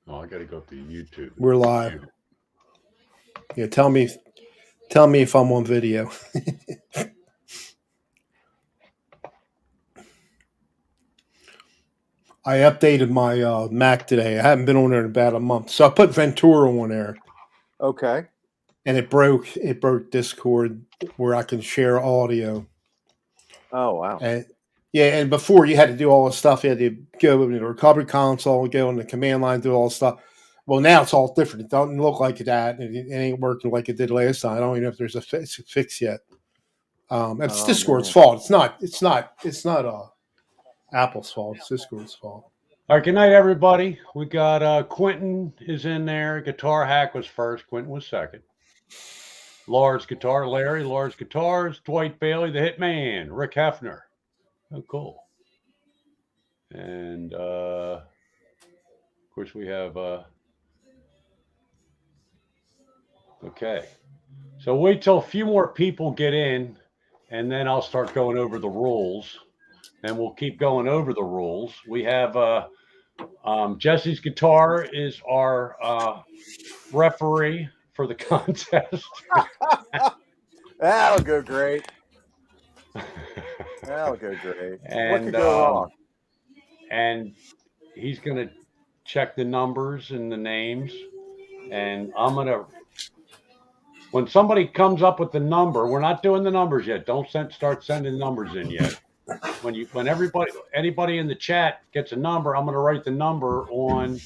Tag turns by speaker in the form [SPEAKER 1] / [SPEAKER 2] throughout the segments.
[SPEAKER 1] Oh, I got to go to YouTube.
[SPEAKER 2] We're live. Yeah, tell me if I'm on video. I updated my Mac today. I haven't been on there in about a month, so I put Ventura on there,
[SPEAKER 3] Okay.
[SPEAKER 2] and it broke. It broke Discord where I can share audio.
[SPEAKER 3] Oh wow.
[SPEAKER 2] And yeah, and before you had to do all this stuff. You had to go in the recovery console, go on the command line, do all this stuff. Well, now it's all different. It doesn't look like that. It ain't working like it did last time. I don't even know if there's a fix yet. It's
[SPEAKER 3] Oh
[SPEAKER 2] Discord's
[SPEAKER 3] man.
[SPEAKER 2] fault. It's not Apple's fault. It's Discord's fault.
[SPEAKER 1] All right, good night, everybody. We got Quentin is in there. Guitar Hack was first. Quentin was second. Lars Guitar, Larry. Lars Guitars. Dwight Bailey, the Hitman. Rick Hefner. Oh, cool. And of course we have. Okay, so wait till a few more people get in, and then I'll start going over the rules. And we'll keep going over the rules. We have Jesse's Guitar is our referee for the contest.
[SPEAKER 3] That'll go great. That'll go great.
[SPEAKER 1] And,
[SPEAKER 3] what could go wrong?
[SPEAKER 1] And he's going to check the numbers and the names. And I'm going to, when somebody comes up with the number, we're not doing the numbers yet. Don't start sending numbers in yet. When anybody in the chat gets a number, I'm going to write the number on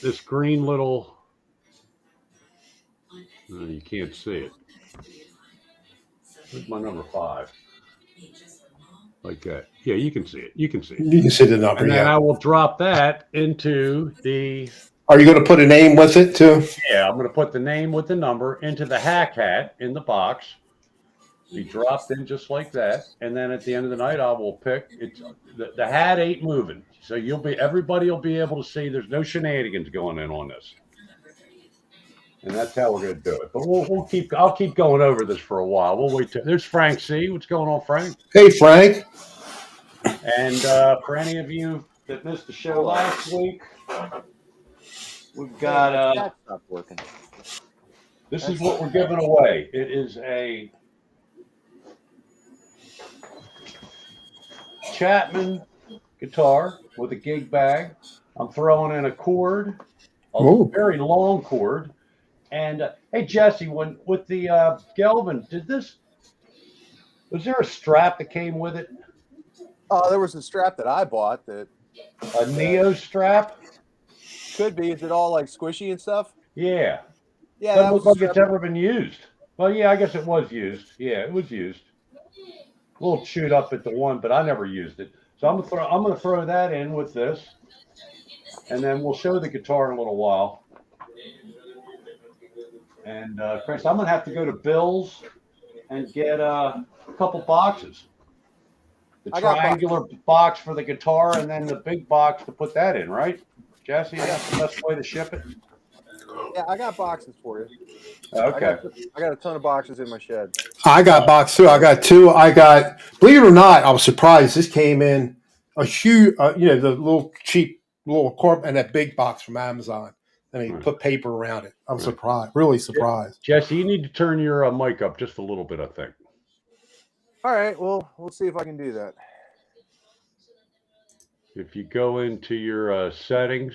[SPEAKER 1] this green little. You can't see it. Where's my number 5? Like that. Yeah, you can see it. You can see it.
[SPEAKER 2] You can see the number.
[SPEAKER 1] And then
[SPEAKER 2] yeah.
[SPEAKER 1] I will drop that into the.
[SPEAKER 2] Are you going to put a name with it too?
[SPEAKER 1] Yeah, I'm going to put the name with the number into the hack hat in the box. Be dropped in just like that, and then at the end of the night, I will pick. It's the hat ain't moving, so everybody will be able to see. There's no shenanigans going in on this, and that's how we're going to do it. But I'll keep going over this for a while. We'll wait. There's Frank C. What's going on, Frank?
[SPEAKER 2] Hey, Frank.
[SPEAKER 1] And for any of you that missed the show last week, we've got.
[SPEAKER 3] That's not working.
[SPEAKER 1] This is what we're giving away. It is a Chapman guitar with a gig bag. I'm throwing in a cord, a very long cord. And hey, Jesse, with the Gelvin, was there a strap that came with it?
[SPEAKER 3] Oh, there was a strap that I bought that.
[SPEAKER 1] A Neo strap?
[SPEAKER 3] Could be. Is it all like squishy and stuff?
[SPEAKER 1] Yeah.
[SPEAKER 3] Yeah,
[SPEAKER 1] Doesn't look like it's ever been used. Well, yeah, I guess it was used. Yeah, it was used. A little chewed up at the one, but I never used it. So I'm gonna throw that in with this, and then we'll show the guitar in a little while. And Chris, I'm gonna have to go to Bill's and get a couple boxes. The triangular box for the guitar, and then the big box to put that in, right? Jesse, that's the best way to ship it.
[SPEAKER 3] Yeah, I got boxes for you.
[SPEAKER 1] Okay.
[SPEAKER 3] I got a ton of boxes in my shed.
[SPEAKER 2] I got box too. I got 2. Believe it or not, I was surprised. This came in a huge, the little cheap little corp and that big box from Amazon. And they put paper around it. I'm surprised, really surprised.
[SPEAKER 1] Jesse, you need to turn your mic up just a little bit, I think.
[SPEAKER 3] All right, well, we'll see if I can do that.
[SPEAKER 1] If you go into your settings.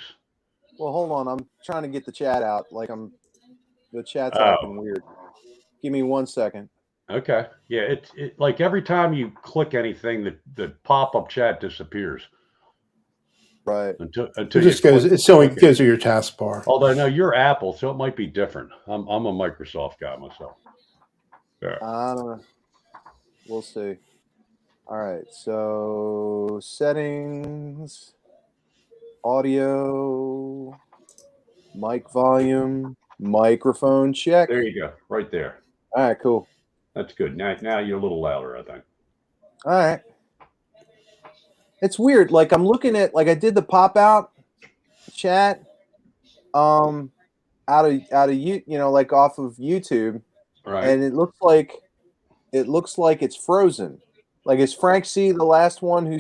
[SPEAKER 3] Well, hold on. I'm trying to get the chat out. The chat's acting weird. Give me 1 second.
[SPEAKER 1] Okay. Yeah, it like every time you click anything, the pop-up chat disappears.
[SPEAKER 3] Right.
[SPEAKER 2] Until it just goes. It only goes to your taskbar.
[SPEAKER 1] Although no, you're Apple, so it might be different. I'm a Microsoft guy myself.
[SPEAKER 3] Yeah. We'll see. All right. So settings, audio, mic volume, microphone check.
[SPEAKER 1] There you go. Right there.
[SPEAKER 3] All right. Cool.
[SPEAKER 1] That's good. Now you're a little louder, I think.
[SPEAKER 3] All right. It's weird. Like I'm looking at, like I did the pop out chat, out of you know, like off of YouTube,
[SPEAKER 1] right?
[SPEAKER 3] And it looks like it's frozen. Like is Frank C the last one who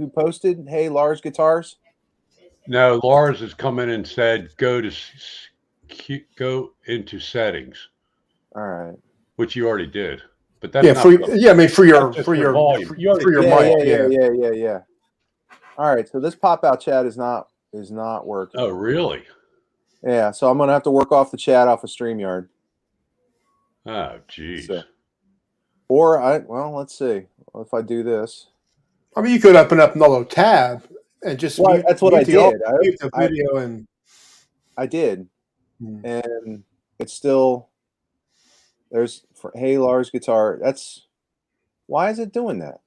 [SPEAKER 3] posted, "Hey, Lars Guitars"?
[SPEAKER 1] No, Lars has come in and said go into settings,
[SPEAKER 3] All right.
[SPEAKER 1] which you already did. But that's
[SPEAKER 2] Yeah,
[SPEAKER 1] not
[SPEAKER 2] I mean for your
[SPEAKER 1] that's just for volume. You already
[SPEAKER 2] for your
[SPEAKER 1] did
[SPEAKER 3] Yeah,
[SPEAKER 2] mic.
[SPEAKER 3] yeah,
[SPEAKER 2] Yeah.
[SPEAKER 3] yeah, yeah, yeah, yeah. All right. So this pop out chat is not working.
[SPEAKER 1] Oh, really?
[SPEAKER 3] Yeah. So I'm gonna have to work off the chat off of StreamYard.
[SPEAKER 1] Oh, geez.
[SPEAKER 3] So, let's see. If I do this.
[SPEAKER 2] I mean, you could open up another tab and just
[SPEAKER 3] Well, that's what I
[SPEAKER 2] mute the audio,
[SPEAKER 3] did.
[SPEAKER 2] mute the video, and
[SPEAKER 3] I did, and it's still Hey Lars guitar. Why is it doing that?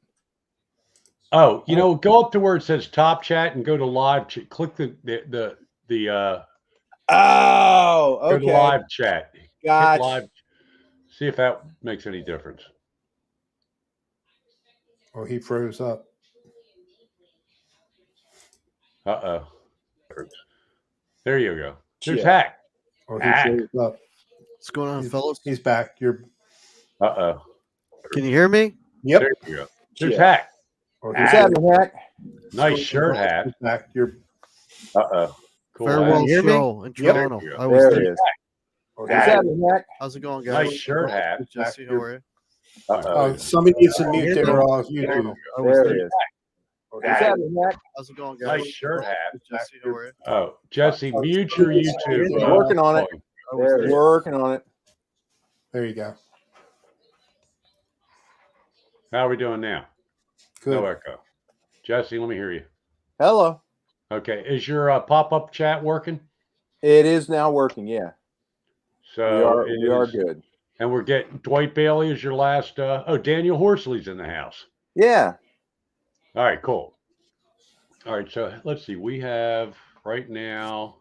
[SPEAKER 1] Oh, go up to where it says top chat and go to live. Click the
[SPEAKER 3] Oh,
[SPEAKER 1] go to
[SPEAKER 3] okay.
[SPEAKER 1] live chat.
[SPEAKER 3] Gotcha.
[SPEAKER 1] Hit live. See if that makes any difference.
[SPEAKER 2] oh, he froze up.
[SPEAKER 1] Uh-oh. There you go. There's
[SPEAKER 3] Yeah.
[SPEAKER 1] Hack.
[SPEAKER 2] Oh, he
[SPEAKER 1] Hack.
[SPEAKER 2] froze up.
[SPEAKER 4] What's going on, fellas?
[SPEAKER 2] He's back. You're.
[SPEAKER 1] Uh-oh.
[SPEAKER 4] Can you hear me?
[SPEAKER 2] Yep.
[SPEAKER 1] There you go. There's
[SPEAKER 3] Yeah.
[SPEAKER 1] Hack.
[SPEAKER 2] Oh,
[SPEAKER 3] What's happening, Hack?
[SPEAKER 1] Nice shirt hat.
[SPEAKER 2] He's back. You're.
[SPEAKER 1] Uh-oh. Cool.
[SPEAKER 4] Farewell
[SPEAKER 3] you hear me?
[SPEAKER 4] show in
[SPEAKER 2] Yep.
[SPEAKER 4] Toronto.
[SPEAKER 1] There you go.
[SPEAKER 4] I was
[SPEAKER 3] There
[SPEAKER 4] there.
[SPEAKER 3] it is.
[SPEAKER 2] Oh,
[SPEAKER 3] What's happening, Hack?
[SPEAKER 4] How's it going, guys?
[SPEAKER 1] Nice shirt hat.
[SPEAKER 4] Jesse, how are you?
[SPEAKER 1] Uh-oh.
[SPEAKER 2] somebody needs to mute
[SPEAKER 4] There
[SPEAKER 2] their
[SPEAKER 4] you
[SPEAKER 2] YouTube.
[SPEAKER 4] I was
[SPEAKER 3] There
[SPEAKER 4] there.
[SPEAKER 3] it is. What's happening, Hack?
[SPEAKER 4] How's it going, guys?
[SPEAKER 1] Nice shirt hat.
[SPEAKER 4] Jesse, how are you?
[SPEAKER 1] Oh, Jesse, mute your YouTube.
[SPEAKER 3] Working on it.
[SPEAKER 4] I was there.
[SPEAKER 3] Working on it.
[SPEAKER 2] There you go.
[SPEAKER 1] How are we doing now?
[SPEAKER 2] Good.
[SPEAKER 1] No echo. Jesse, let me hear you.
[SPEAKER 3] Hello.
[SPEAKER 1] Okay. Is your pop-up chat working?
[SPEAKER 3] It is now working. Yeah.
[SPEAKER 1] So
[SPEAKER 3] We are good.
[SPEAKER 1] And we're getting Dwight Bailey is your last. Daniel Horsley's in the house.
[SPEAKER 3] Yeah.
[SPEAKER 1] All right, cool. All right, so let's see. We have right now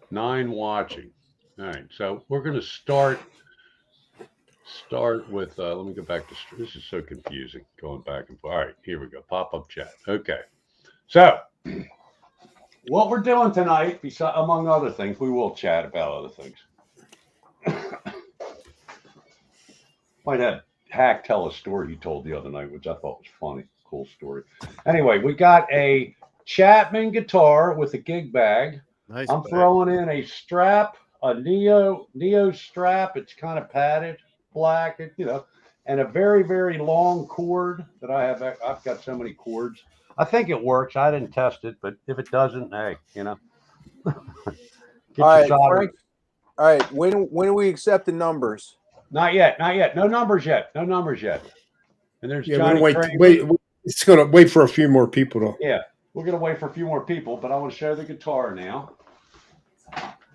[SPEAKER 1] 9 watching. All right, so we're going to start with. Let me go back to. This is so confusing going back and forth. All right, here we go. Pop-up chat. Okay, so what we're doing tonight, among other things, we will chat about other things. Might have Hack tell a story he told the other night, which I thought was funny. Cool story. Anyway, we got a Chapman guitar with a gig bag.
[SPEAKER 4] Nice.
[SPEAKER 1] I'm
[SPEAKER 4] bag.
[SPEAKER 1] throwing in a strap, a Neo strap. It's kind of padded, black, and a very, very long cord that I have. I've got so many cords. I think it works. I didn't test it, but if it doesn't, hey, Get
[SPEAKER 3] All right,
[SPEAKER 1] your
[SPEAKER 3] Frank. All right. When do we accept the numbers?
[SPEAKER 1] Not yet. No numbers yet. And there's
[SPEAKER 2] Yeah,
[SPEAKER 1] Johnny
[SPEAKER 2] we're
[SPEAKER 1] Crane.
[SPEAKER 2] wait. It's gonna wait for a few more people to.
[SPEAKER 1] Yeah, we're gonna wait for a few more people, but I want to show the guitar now.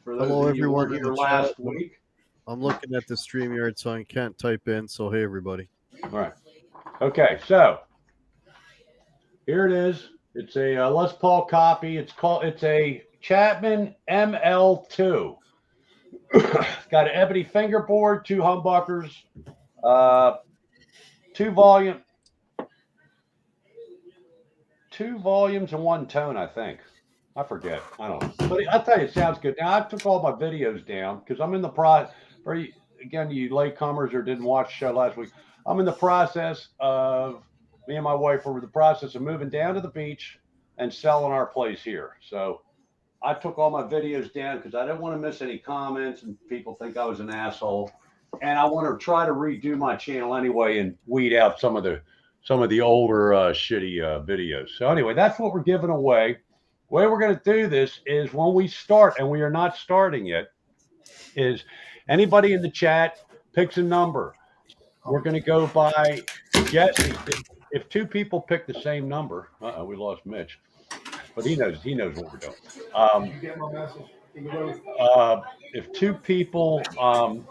[SPEAKER 1] For those
[SPEAKER 4] Hello,
[SPEAKER 1] of you who
[SPEAKER 4] everyone
[SPEAKER 1] were
[SPEAKER 4] in
[SPEAKER 1] here
[SPEAKER 4] the
[SPEAKER 1] last
[SPEAKER 4] chat.
[SPEAKER 1] week.
[SPEAKER 4] I'm looking at the StreamYard, so I can't type in. So, hey, everybody.
[SPEAKER 1] All right. Okay, so here it is. It's a Les Paul copy. It's a Chapman ML2. Got an ebony fingerboard, 2 humbuckers, 2 volumes and 1 tone, I think. I forget. I don't know. But I tell you, it sounds good. Now, I took all my videos down because I'm in the process. Again, you latecomers or didn't watch the show last week, I'm in the process of, me and my wife were in the process of moving down to the beach and selling our place here. So I took all my videos down because I didn't want to miss any comments and people think I was an asshole. And I want to try to redo my channel anyway and weed out some of the older shitty videos. So anyway, that's what we're giving away. The way we're going to do this is when we start, and we are not starting yet, is anybody in the chat picks a number. We're going to go by Jesse. If 2 people pick the same number, we lost Mitch. But he knows what we're doing. If 2 people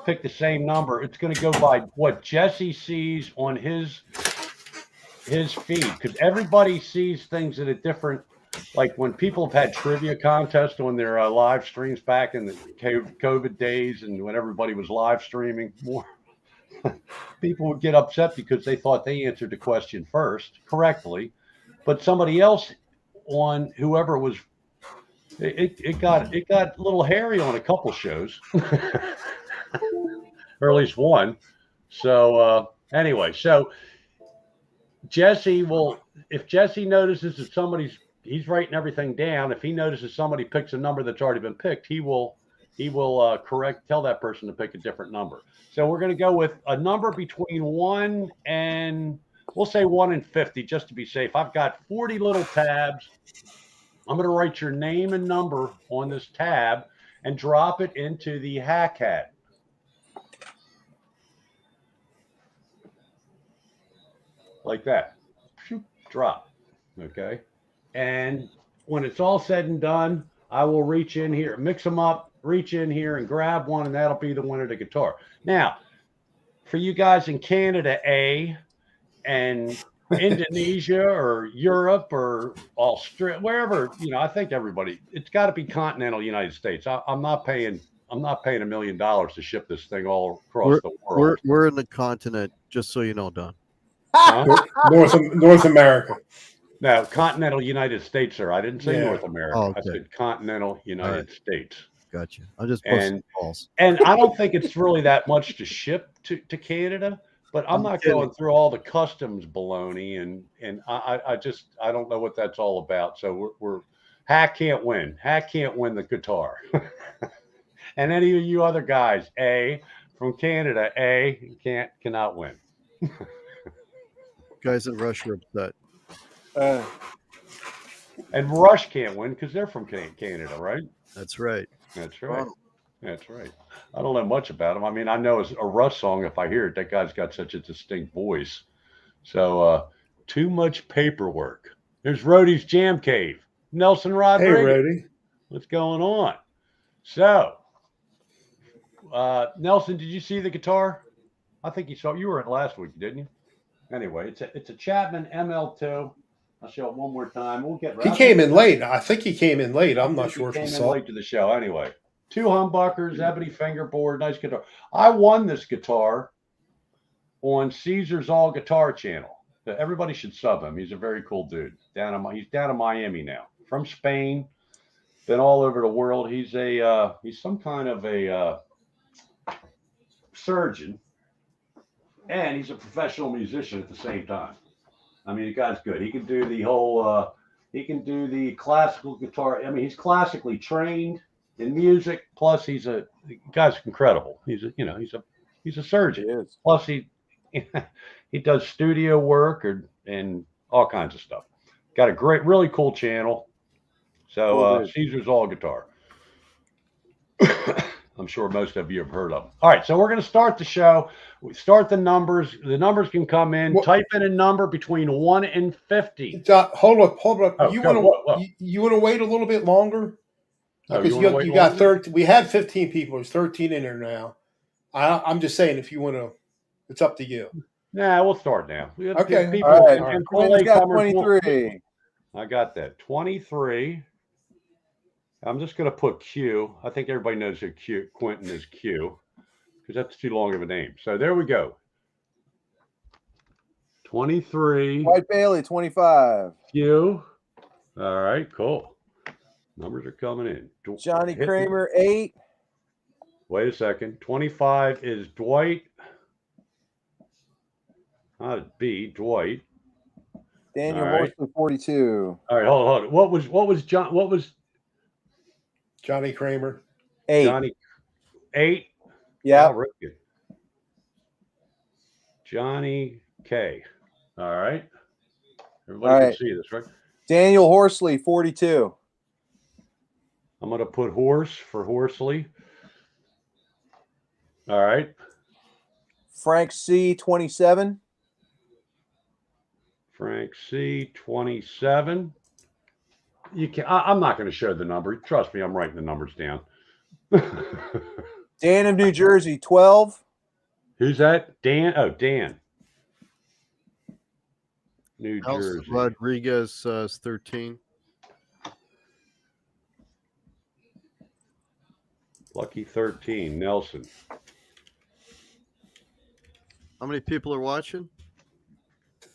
[SPEAKER 1] pick the same number, it's going to go by what Jesse sees on his feed, because everybody sees things at a different. Like when people have had trivia contests on their live streams back in the COVID days, and when everybody was live streaming more, people would get upset because they thought they answered the question first correctly, but somebody else on whoever was, it got a little hairy on a couple shows, or at least one. So anyway, so Jesse will, if Jesse notices that somebody's he's writing everything down. If he notices somebody picks a number that's already been picked, he will tell that person to pick a different number. So we're going to go with a number between 1 and, we'll say 1 and 50, just to be safe. I've got 40 little tabs. I'm going to write your name and number on this tab and drop it into the hack hat. Like that. Drop. Okay. And when it's all said and done, I will reach in here, mix them up, reach in here and grab one, and that'll be the winner of the guitar. Now, for you guys in Canada, and Indonesia or Europe or Australia, wherever, I think everybody, it's got to be continental United States. I'm not paying $1 million to ship this thing all across the world.
[SPEAKER 4] We're in the continent, just so you know, Don.
[SPEAKER 1] Huh?
[SPEAKER 2] North America.
[SPEAKER 1] No, continental United States, sir. I didn't say
[SPEAKER 2] Yeah.
[SPEAKER 1] North America.
[SPEAKER 4] Oh, okay.
[SPEAKER 1] I said continental United States.
[SPEAKER 4] Gotcha. I'm just posting calls.
[SPEAKER 1] And I don't think it's really that much to ship to Canada, but I'm not going through all the customs baloney, and I don't know what that's all about. So we're Hack can't win. Hack can't win the guitar. And any of you other guys, from Canada, cannot win.
[SPEAKER 4] Guys in Russia are upset.
[SPEAKER 1] And Rush can't win because they're from Canada, right?
[SPEAKER 4] That's right.
[SPEAKER 1] That's right. That's right. I don't know much about him. I mean, I know it's a Rush song. If I hear it, that guy's got such a distinct voice. So, too much paperwork. There's Rhodey's Jam Cave. Nelson Rodriguez.
[SPEAKER 2] Hey, Rhodey.
[SPEAKER 1] What's going on? So, Nelson, did you see the guitar? I think you were in last week, didn't you? Anyway, it's a Chapman ML2. I'll show it one more time. We'll get.
[SPEAKER 2] He came in late. I think he came in late. I'm not sure if
[SPEAKER 1] he
[SPEAKER 2] he
[SPEAKER 1] came in
[SPEAKER 2] saw.
[SPEAKER 1] late to the show. Anyway, 2 humbuckers, ebony fingerboard, nice guitar. I won this guitar on Caesar's All Guitar channel. Everybody should sub him. He's a very cool dude. He's down in Miami now, from Spain. Been all over the world. He's some kind of a surgeon, and he's a professional musician at the same time. I mean, the guy's good. He can do the whole. He can do the classical guitar. I mean, he's classically trained in music. Plus, the guy's incredible. He's a surgeon.
[SPEAKER 3] He is.
[SPEAKER 1] Plus, he does studio work and all kinds of stuff. Got a really cool channel. So Caesar's All Guitar. I'm sure most of you have heard of them. All right, so we're going to start the show. We start the numbers. The numbers can come in. Type in a number between 1 and 50.
[SPEAKER 2] Hold up.
[SPEAKER 1] Oh,
[SPEAKER 2] you want to wait a little bit longer? Because you got 13. We had 15 people. There's 13 in there now. I'm just saying, if you want to, it's up to you.
[SPEAKER 1] Nah, we'll start now.
[SPEAKER 2] Okay.
[SPEAKER 3] All right. Quinn's got 23.
[SPEAKER 1] I got that. 23. I'm just going to put Q. I think everybody knows who Quentin is Q, because that's too long of a name. So there we go. 23.
[SPEAKER 3] White Bailey, 25.
[SPEAKER 1] Q. All right, cool. Numbers are coming in.
[SPEAKER 3] Johnny Kramer, 8.
[SPEAKER 1] Wait a second. 25 is Dwight. How did B? Dwight.
[SPEAKER 3] Daniel Horsley, 42.
[SPEAKER 1] All right, hold on. What was John? What was
[SPEAKER 2] Johnny Kramer?
[SPEAKER 3] 8.
[SPEAKER 1] Johnny? 8.
[SPEAKER 3] Yeah.
[SPEAKER 1] Oh, really good. Johnny K. All right. Everybody can see this, right?
[SPEAKER 3] Daniel Horsley, 42.
[SPEAKER 1] I'm going to put horse for Horsley. All right.
[SPEAKER 3] Frank C, 27.
[SPEAKER 1] Frank C, 27. You can. I'm not going to show the number. Trust me, I'm writing the numbers down.
[SPEAKER 3] Dan of New Jersey, 12.
[SPEAKER 1] Who's that? Dan. Oh, Dan. New Jersey.
[SPEAKER 4] Rodriguez is 13.
[SPEAKER 1] Lucky 13. Nelson.
[SPEAKER 4] How many people are watching?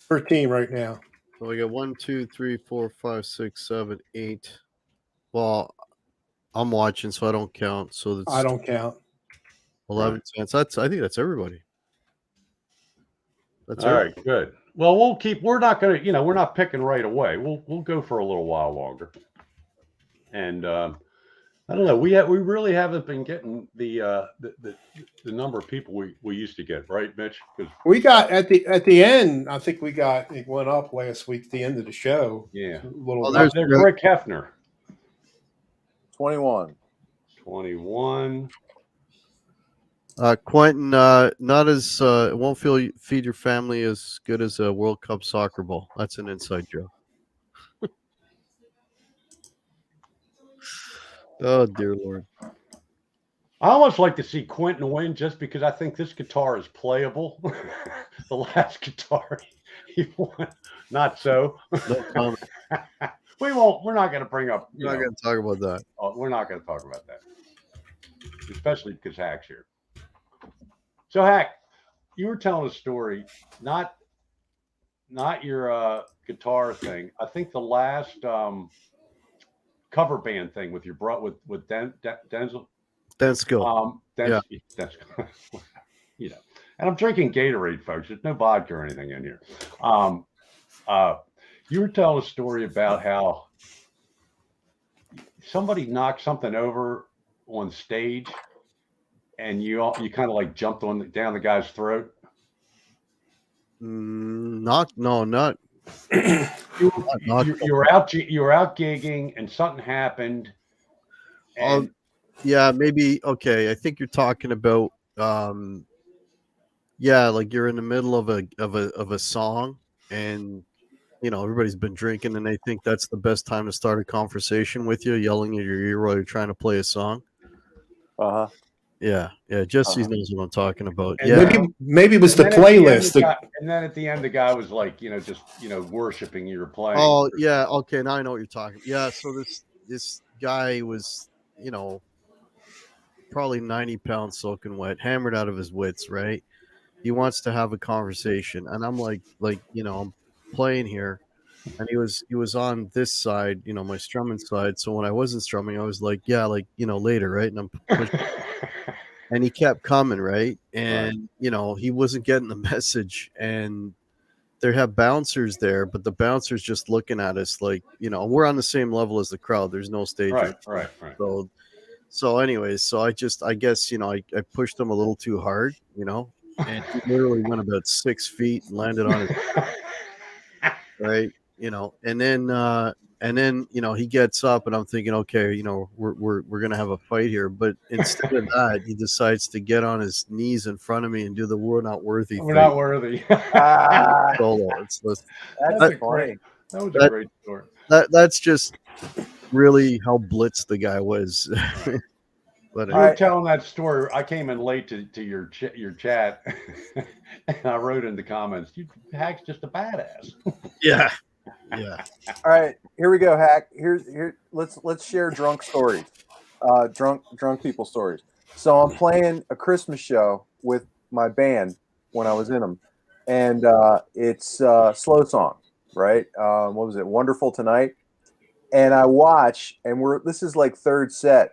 [SPEAKER 2] 13 right now.
[SPEAKER 4] So we got 1, 2, 3, 4, 5, 6, 7, 8. Well, I'm watching, so I don't count. So that's
[SPEAKER 2] I don't count.
[SPEAKER 4] 11 cents. I think that's everybody. That's
[SPEAKER 1] all
[SPEAKER 4] everybody.
[SPEAKER 1] right. Good. Well, we'll keep. We're not gonna. We're not picking right away. We'll go for a little while longer. And I don't know. We really haven't been getting the number of people we used to get, right, Mitch? Because
[SPEAKER 2] We got at the end. I think it went up last week. The end of the show.
[SPEAKER 1] yeah,
[SPEAKER 2] A little
[SPEAKER 4] Oh,
[SPEAKER 2] bit.
[SPEAKER 1] there's Rick Hefner,
[SPEAKER 3] 21.
[SPEAKER 1] 21.
[SPEAKER 4] Quentin, not as it won't feed your family as good as a World Cup soccer ball. That's an inside joke. Oh dear Lord.
[SPEAKER 1] I almost like to see Quentin win just because I think this guitar is playable. The last guitar he won, not so.
[SPEAKER 4] No comment.
[SPEAKER 1] We won't. We're not going to bring up.
[SPEAKER 4] We're not going to talk about that.
[SPEAKER 1] We're not going to talk about that, especially because Hack's here. So Hack, you were telling a story, not your guitar thing. I think the last cover band thing with your with Denzel.
[SPEAKER 4] That's cool.
[SPEAKER 1] That's and I'm drinking Gatorade, folks. There's no vodka or anything in here. You were telling a story about how somebody knocked something over on stage, and you kind of like jumped down the guy's throat.
[SPEAKER 4] Not.
[SPEAKER 1] You were out gigging, and something happened. And
[SPEAKER 4] yeah, maybe. Okay, I think you're talking about. Yeah, like you're in the middle of a song, and everybody's been drinking, and they think that's the best time to start a conversation with you, yelling at your ear while you're trying to play a song.
[SPEAKER 3] Uh-huh.
[SPEAKER 4] Yeah, Jesse knows what I'm talking about.
[SPEAKER 1] And
[SPEAKER 4] yeah,
[SPEAKER 2] maybe it was the playlist.
[SPEAKER 1] And then at the end, the guy was like, just worshiping you were playing.
[SPEAKER 4] Oh yeah, okay, now I know what you're talking about. Yeah, so this guy was, probably 90 pounds soaking wet, hammered out of his wits, right? He wants to have a conversation, and I'm like, I'm playing here, and he was on this side, my strumming side. So when I wasn't strumming, I was like, yeah, later, right? And I'm pushing, and he kept coming, right? And he wasn't getting the message, and they have bouncers there, but the bouncers just looking at us like, we're on the same level as the crowd. There's no stage.
[SPEAKER 1] Right.
[SPEAKER 4] So anyways, I guess, I pushed him a little too hard, and he literally went about 6 feet and landed on his right, and then he gets up, and I'm thinking, okay, we're gonna have a fight here, but instead of that, he decides to get on his knees in front of me and do the "we're not worthy"
[SPEAKER 1] We're
[SPEAKER 4] thing.
[SPEAKER 1] not worthy.
[SPEAKER 4] Solo.
[SPEAKER 3] That's
[SPEAKER 1] great. That was a
[SPEAKER 4] That-
[SPEAKER 1] great story.
[SPEAKER 4] That's just really how blitzed the guy was. But
[SPEAKER 1] You were telling that story. I came in late to your chat, and I wrote in the comments, Hack's just a badass.
[SPEAKER 4] yeah.
[SPEAKER 3] All right, here we go, Hack. Here. Let's share drunk stories, drunk people stories. So I'm playing a Christmas show with my band when I was in them, and it's slow song, right? What was it? Wonderful Tonight. And I watch, and this is like third set,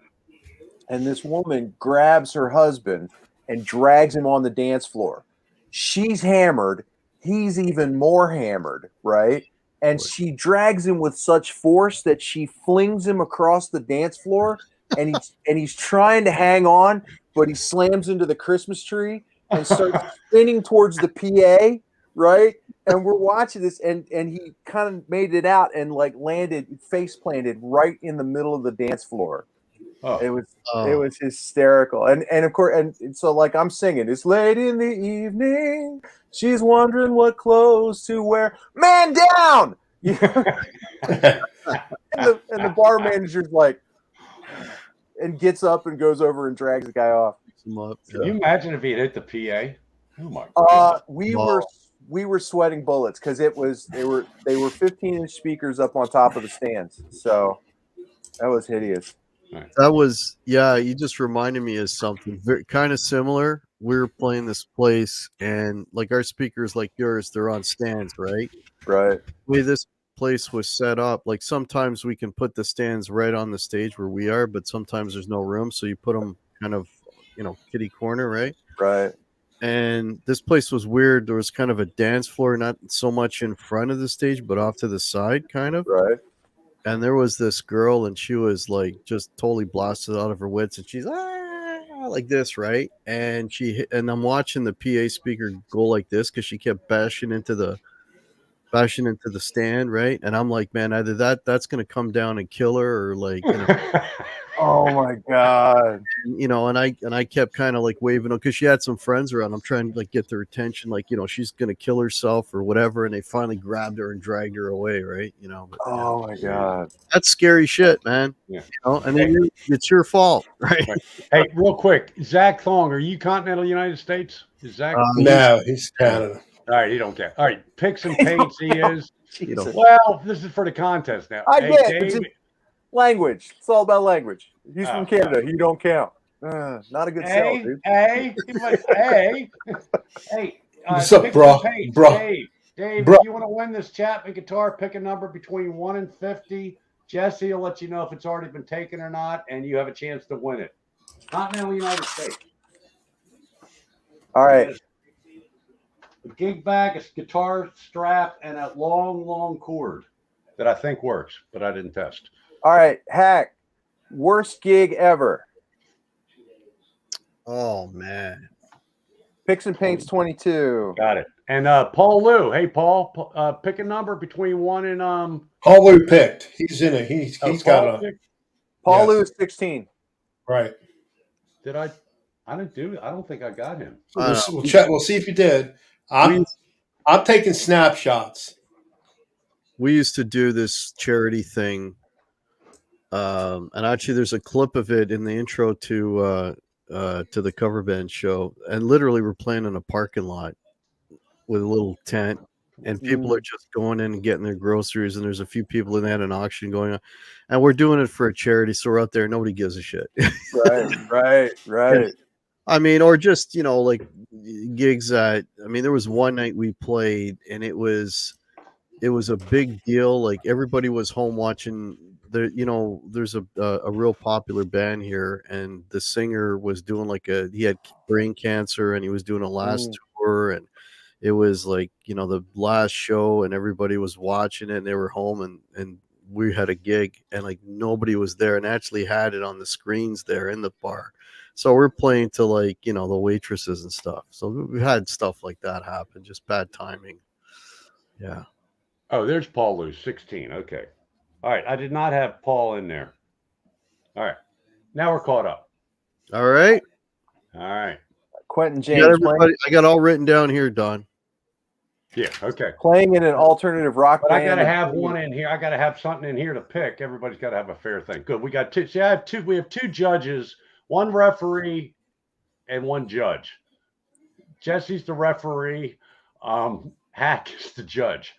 [SPEAKER 3] and this woman grabs her husband and drags him on the dance floor. She's hammered. He's even more hammered, right? And she drags him with such force that she flings him across the dance floor, and he's trying to hang on, but he slams into the Christmas tree and starts spinning towards the PA, right? And we're watching this, and he kind of made it out and like face planted right in the middle of the dance floor.
[SPEAKER 1] Oh.
[SPEAKER 3] It was hysterical, and of course, and so like I'm singing, it's late in the evening, she's wondering what clothes to wear. Man down, and the bar manager's like, and gets up and goes over and drags the guy off.
[SPEAKER 1] Can you imagine if he had hit the PA? Oh my god!
[SPEAKER 3] We were sweating bullets because they were 15-inch speakers up on top of the stands, so that was hideous.
[SPEAKER 4] That was, you just reminded me of something kind of similar. We were playing this place, and like our speakers, like yours, they're on stands, right?
[SPEAKER 3] Right.
[SPEAKER 4] The way this place was set up, like sometimes we can put the stands right on the stage where we are, but sometimes there's no room, so you put them kind of, kitty corner, right?
[SPEAKER 3] Right.
[SPEAKER 4] and this place was weird. There was kind of a dance floor, not so much in front of the stage, but off to the side, kind of.
[SPEAKER 3] Right.
[SPEAKER 4] And there was this girl, and she was like just totally blasted out of her wits, and she's like this, right? And and I'm watching the PA speaker go like this because she kept bashing into the stand, right? And I'm like, man, either that's gonna come down and kill her, or like,
[SPEAKER 3] Oh my God.
[SPEAKER 4] and I kept kind of like waving because she had some friends around. I'm trying to like get their attention, like, she's gonna kill herself or whatever, and they finally grabbed her and dragged her away, right? But,
[SPEAKER 3] Oh my God.
[SPEAKER 4] that's scary shit, man.
[SPEAKER 1] Yeah.
[SPEAKER 4] And then it's your fault, right?
[SPEAKER 1] Hey, real quick, Zach Thong, are you continental United States? Is Zach?
[SPEAKER 2] No, he's Canada.
[SPEAKER 1] All right, he don't care. All right, picks and paints. He is.
[SPEAKER 3] Jesus.
[SPEAKER 1] Well, this is for the contest now.
[SPEAKER 3] I
[SPEAKER 1] Hey,
[SPEAKER 3] get
[SPEAKER 1] Dave,
[SPEAKER 3] it. Language. It's all about language. He's
[SPEAKER 1] Oh,
[SPEAKER 3] from Canada. He don't count. Not a good sell, dude.
[SPEAKER 1] Hey, hey.
[SPEAKER 2] What's up,
[SPEAKER 1] picks
[SPEAKER 2] bro?
[SPEAKER 1] and paints.
[SPEAKER 2] Bro.
[SPEAKER 1] Dave,
[SPEAKER 2] Bro.
[SPEAKER 1] if you want to win this Chapman guitar, pick a number between 1 and 50. Jesse will let you know if it's already been taken or not, and you have a chance to win it. Continental United States.
[SPEAKER 3] All right.
[SPEAKER 1] A gig bag, a guitar strap, and a long, long cord that I think works, but I didn't test.
[SPEAKER 3] All right. Hack. Worst gig ever.
[SPEAKER 4] Oh man.
[SPEAKER 3] Picks and Paints 22.
[SPEAKER 1] Got it. And Paul Lou. Hey, Paul, pick a number between 1 and
[SPEAKER 2] Paul Lou picked. He's in it. He's got a
[SPEAKER 3] Paul
[SPEAKER 2] Yes.
[SPEAKER 3] Lou is 16.
[SPEAKER 2] right.
[SPEAKER 1] Did I didn't do. I don't think I got him.
[SPEAKER 2] We'll check. We'll see if you did. I'm taking snapshots.
[SPEAKER 4] We used to do this charity thing, and actually, there's a clip of it in the intro to the cover band show. And literally, we're playing in a parking lot with a little tent, and people are just going in and getting their groceries. And there's a few people, and they had an auction going on, and we're doing it for a charity. So we're out there, nobody gives a shit.
[SPEAKER 3] Right.
[SPEAKER 4] I mean, or just, like gigs that, there was one night we played, and it was a big deal. Like everybody was home watching there's a real popular band here, and the singer was doing he had brain cancer, and he was doing a last tour, and it was like, the last show, and everybody was watching it, and they were home, and we had a gig, and like nobody was there, and actually had it on the screens there in the bar. So we're playing to the waitresses and stuff. So we've had stuff like that happen, just bad timing. Yeah.
[SPEAKER 1] Oh, there's Paul Lou, 16. Okay. All right. I did not have Paul in there. All right. Now we're caught up.
[SPEAKER 4] All right.
[SPEAKER 1] All right.
[SPEAKER 3] Quentin
[SPEAKER 4] I got
[SPEAKER 3] James
[SPEAKER 4] everybody, I got all written down here, Don.
[SPEAKER 1] Yeah. Okay.
[SPEAKER 3] playing in an alternative rock
[SPEAKER 1] But I
[SPEAKER 3] band.
[SPEAKER 1] got to have one in here. I got to have something in here to pick. Everybody's got to have a fair thing. Good. We got two. See, I have two. We have two judges, one referee, and one judge. Jesse's the referee. Hack is the judge,